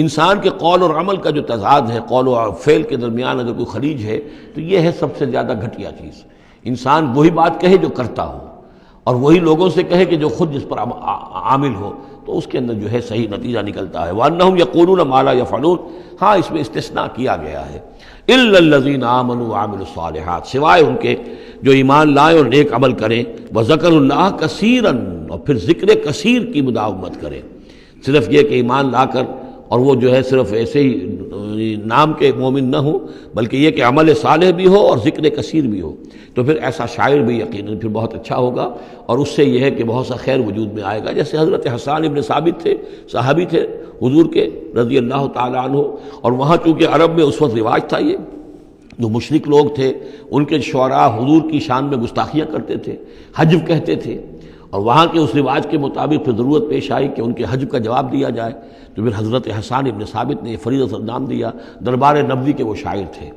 انسان کے قول اور عمل کا جو تضاد ہے، قول و فعل کے درمیان اگر کوئی خلیج ہے تو یہ ہے سب سے زیادہ گھٹیا چیز۔ انسان وہی بات کہے جو کرتا ہو، اور وہی لوگوں سے کہے کہ جو خود جس پر عامل ہو، تو اس کے اندر جو ہے صحیح نتیجہ نکلتا ہے۔ وَأَنَّهُمْ يَقُولُونَ مَا لَا يَفْعَلُونَ، ہاں اس میں استثناء کیا گیا ہے، إِلَّا الَّذِينَ آمَنُوا وَعَمِلُوا الصَّالِحَاتِ، سوائے ان کے جو ایمان لائیں اور نیک عمل کریں، وَذَكَرُوا اللَّهَ كَثِيرًا، اور پھر ذکر کثیر کی مداومت کریں۔ صرف یہ کہ ایمان لا کر اور وہ جو ہے صرف ایسے ہی نام کے مومن نہ ہو بلکہ یہ کہ عمل صالح بھی ہو اور ذکر کثیر بھی ہو، تو پھر ایسا شاعر بھی یقیناً پھر بہت اچھا ہوگا، اور اس سے یہ ہے کہ بہت سا خیر وجود میں آئے گا۔ جیسے حضرت حسان ابن ثابت تھے، صحابی تھے حضور کے رضی اللہ تعالیٰ عنہ، اور وہاں چونکہ عرب میں اس وقت رواج تھا، یہ جو مشرک لوگ تھے ان کے شعراء حضور کی شان میں گستاخیاں کرتے تھے، حجب کہتے تھے، اور وہاں کے اس رواج کے مطابق پھر ضرورت پیش آئی کہ ان کے حجب کا جواب دیا جائے، تو پھر حضرت حسان ابن ثابت نے فریضہ نام دیا، دربار نبوی کے وہ شاعر تھے،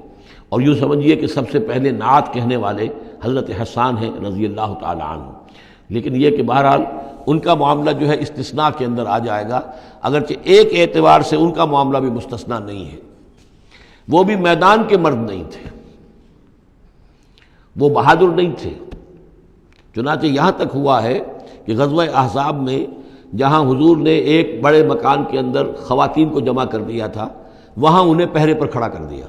اور یوں سمجھیے کہ سب سے پہلے نعت کہنے والے حضرت حسان ہیں رضی اللہ تعالیٰ عنہ۔ لیکن یہ کہ بہرحال ان کا معاملہ جو ہے استثناء کے اندر آ جائے گا، اگرچہ ایک اعتبار سے ان کا معاملہ بھی مستثنیٰ نہیں ہے، وہ بھی میدان کے مرد نہیں تھے، وہ بہادر نہیں تھے۔ چنانچہ یہاں تک ہوا ہے کہ غزوہ احزاب میں جہاں حضور نے ایک بڑے مکان کے اندر خواتین کو جمع کر دیا تھا، وہاں انہیں پہرے پر کھڑا کر دیا،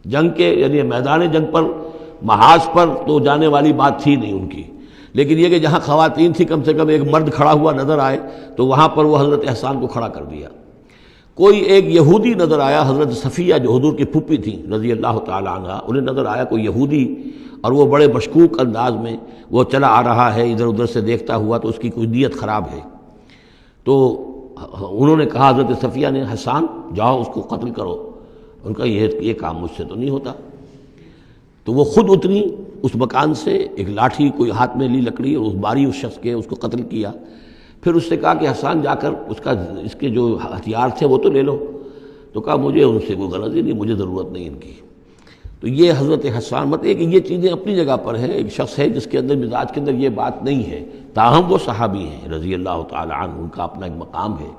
جنگ کے یعنی میدان جنگ پر محاذ پر تو جانے والی بات تھی نہیں ان کی، لیکن یہ کہ جہاں خواتین تھی کم سے کم ایک مرد کھڑا ہوا نظر آئے تو وہاں پر وہ حضرت احسان کو کھڑا کر دیا۔ کوئی ایک یہودی نظر آیا، حضرت صفیہ جو حضور کی پھوپھی تھیں رضی اللہ تعالیٰ عنہ، انہیں نظر آیا کوئی یہودی، اور وہ بڑے مشکوک انداز میں وہ چلا آ رہا ہے ادھر ادھر سے دیکھتا ہوا، تو اس کی کوئی نیت خراب ہے۔ تو انہوں نے کہا حضرت صفیہ نے، حسان جاؤ اس کو قتل کرو۔ ان کا یہ کام مجھ سے تو نہیں ہوتا۔ تو وہ خود اتری اس مکان سے، ایک لاٹھی کوئی ہاتھ میں لی لکڑی، اور اس باری اس شخص کے، اس کو قتل کیا۔ پھر اس سے کہا کہ حسان جا کر اس کے جو ہتھیار تھے وہ تو لے لو۔ تو کہا مجھے ان سے کوئی غرض ہی نہیں، مجھے ضرورت نہیں ان کی۔ تو یہ حضرت حسان مطلب کہ یہ چیزیں اپنی جگہ پر ہیں، ایک شخص ہے جس کے اندر مزاج کے اندر یہ بات نہیں ہے، تاہم وہ صحابی ہیں رضی اللہ تعالی عنہ، ان کا اپنا ایک مقام ہے۔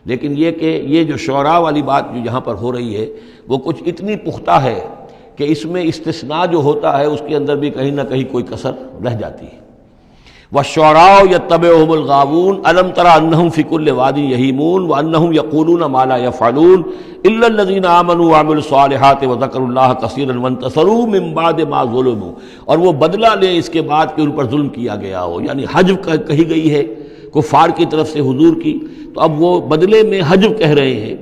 لیکن یہ کہ یہ جو شعراء والی بات جو یہاں پر ہو رہی ہے وہ کچھ اتنی پختہ ہے کہ اس میں استثناء جو ہوتا ہے اس کے اندر بھی کہیں نہ کہیں کوئی کسر رہ جاتی ہے۔ وَالشُّعَرَاءُ يَتَّبِعُهُمُ الْغَاوُونَ أَلَمْ تَرَ أَنَّهُمْ فِي كُلِّ وَادٍ يَهِيمُونَ وَأَنَّهُمْ يَقُولُونَ مَا لَا يَفْعَلُونَ إِلَّا الَّذِينَ آمَنُوا وَعَمِلُوا الصَّالِحَاتِ وَذَكَرُوا اللَّهَ كَثِيرًا وَانتَصَرُوا مِن بَعْدِ مَا ظُلِمُوا، اور وہ بدلہ لیں اس کے بعد کہ ان پر ظلم کیا گیا ہو، یعنی حجب کہی گئی ہے کفار کی طرف سے حضور کی، تو اب وہ بدلے میں حجب کہہ رہے ہیں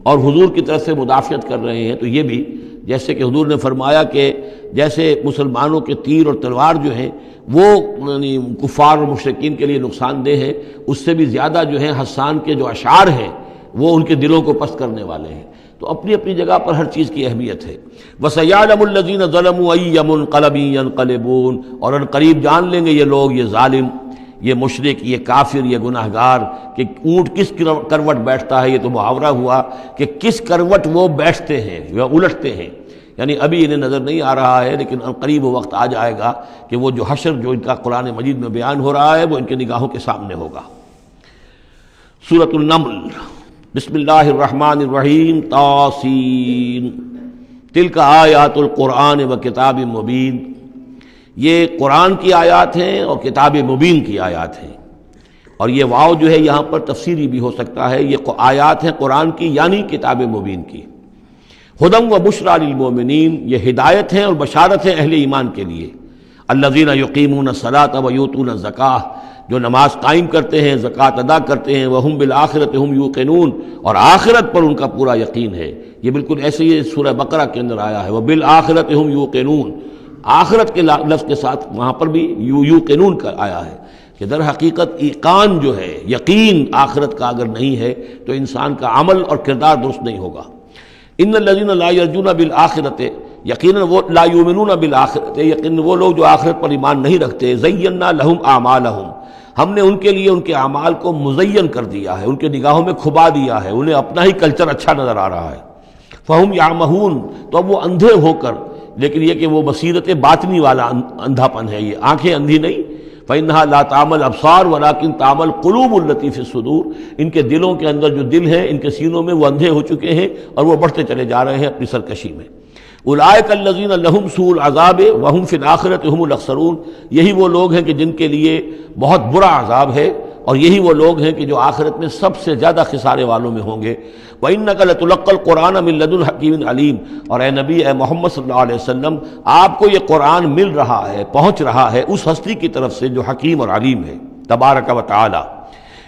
اور حضور کی طرف سے مدافعت کر رہے ہیں۔ تو یہ بھی جیسے کہ حضور نے فرمایا کہ جیسے مسلمانوں کے تیر اور تلوار جو ہیں وہ یعنی کفار اور مشرکین کے لیے نقصان دہ ہیں، اس سے بھی زیادہ جو ہیں حسان کے جو اشعار ہیں وہ ان کے دلوں کو پست کرنے والے ہیں۔ تو اپنی اپنی جگہ پر ہر چیز کی اہمیت ہے۔ وَسَيَعْلَمُ الَّذِينَ ظَلَمُوا أَيَّ مُنقَلَبٍ يَنقَلِبُونَ، اور ان قریب جان لیں گے یہ لوگ، یہ ظالم، یہ مشرک، یہ کافر، یہ گناہگار کہ اونٹ کس کروٹ بیٹھتا ہے۔ یہ تو محاورہ ہوا کہ کس کروٹ وہ بیٹھتے ہیں یا الٹتے ہیں، یعنی ابھی انہیں نظر نہیں آ رہا ہے لیکن قریب وہ وقت آ جائے گا کہ وہ جو حشر جو ان کا قرآن مجید میں بیان ہو رہا ہے وہ ان کے نگاہوں کے سامنے ہوگا۔ سورۃ النمل، بسم اللہ الرحمن الرحیم، طاسین، تلک آیات القرآن و کتاب مبین، یہ قرآن کی آیات ہیں اور کتاب مبین کی آیات ہیں، اور یہ واو جو ہے یہاں پر تفسیری بھی ہو سکتا ہے، یہ آیات ہیں قرآن کی یعنی کتاب مبین کی۔ ہدی و بشریٰ للمؤمنین، یہ ہدایت ہیں اور بشارت ہیں اہل ایمان کے لیے۔ الذین یقیمون الصلاۃ و یؤتون الزکاۃ، جو نماز قائم کرتے ہیں، زکوٰۃ ادا کرتے ہیں، وہم بالآخرۃ ہم یوقنون، اور آخرت پر ان کا پورا یقین ہے۔ یہ بالکل ایسے ہی سورہ بقرہ کے اندر آیا ہے، وبالآخرۃ ہم یوقنون، آخرت کے لفظ کے ساتھ وہاں پر بھی یوقنون کا آیا ہے کہ در حقیقت ایقان جو ہے، یقین آخرت کا اگر نہیں ہے تو انسان کا عمل اور کردار درست نہیں ہوگا۔ ان الذین لا یرجون بالآخرۃ، یقیناً وہ لا یؤمنون بالآخرۃ، یقیناً وہ لوگ جو آخرت پر ایمان نہیں رکھتے، زینا لہم اعمالہم، ہم نے ان کے لیے ان کے اعمال کو مزین کر دیا ہے، ان کے نگاہوں میں کھبا دیا ہے، انہیں اپنا ہی کلچر اچھا نظر آ رہا ہے۔ فہم یعمہون، تو اب وہ اندھے ہو کر، لیکن یہ کہ وہ بصیرت باطنی والا اندھا پن ہے، یہ آنکھیں اندھی نہیں، فإنها لا تعمل الابصار ولكن تعمل قلوب التي في الصدور، ان کے دلوں کے اندر جو دل ہیں ان کے سینوں میں وہ اندھے ہو چکے ہیں اور وہ بڑھتے چلے جا رہے ہیں اپنی سرکشی میں۔ اولئک الذین لهم سوء العذاب وهم في الآخرۃ هم الاخسرون، یہی وہ لوگ ہیں کہ جن کے لیے بہت برا عذاب ہے، اور یہی وہ لوگ ہیں کہ جو آخرت میں سب سے زیادہ خسارے والوں میں ہوں گے۔ وَإِنَّكَ لَتُلَقَّى الْقُرْآنَ مِن لَّدُنْ حَكِيمٍ عَلِيمٍ، اور اے نبی، اے محمد صلی اللہ علیہ وسلم، آپ کو یہ قرآن مل رہا ہے، پہنچ رہا ہے اس ہستی کی طرف سے جو حکیم اور علیم ہے، تبارک و تعالی۔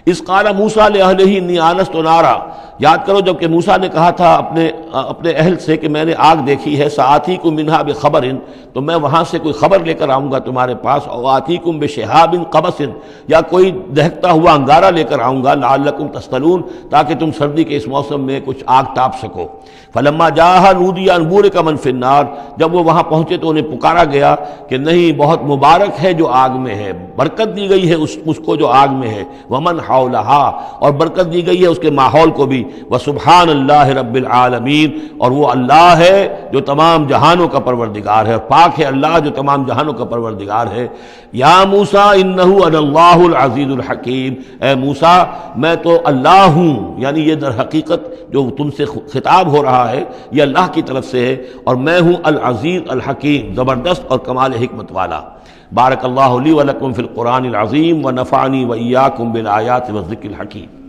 اس قال موسیٰ لأہلہ انی آنست نارا، یاد کرو جب کہ موسیٰ نے کہا تھا اپنے اہل سے کہ میں نے آگ دیکھی ہے، سآتیکم منہا بخبر، تو میں وہاں سے کوئی خبر لے کر آؤں گا تمہارے پاس، او آتیکم بشہاب قبس، یا کوئی دہکتا ہوا انگارہ لے کر آؤں گا، لعلکم تصطلون، تاکہ تم سردی کے اس موسم میں کچھ آگ تاپ سکو۔ فلما جاءها نودی ان بورک من فی النار، جب وہ وہاں پہنچے تو انہیں پکارا گیا کہ نہیں، بہت مبارک ہے جو آگ میں ہے، برکت دی گئی ہے اس کو جو آگ میں ہے، ومن حولہا، اور برکت دی گئی ہے اس کے ماحول کو بھی، وسبحان اللہ رب العالمین، اور وہ اللہ ہے جو تمام جہانوں کا پروردگار ہے، اور پاک ہے اللہ جو تمام جہانوں کا پروردگار ہے۔ یا موسیٰ انہ انا اللہ العزیز الحکیم، اے موسیٰ میں تو اللہ ہوں، یعنی یہ در حقیقت جو تم سے خطاب ہو رہا ہے یہ اللہ کی طرف سے ہے، اور میں ہوں العزیز الحکیم، زبردست اور کمال حکمت والا۔ بارک اللہ لی ولکم فی القرآن العظیم ونفعنی وإیاکم بالآیات والذکر الحکیم۔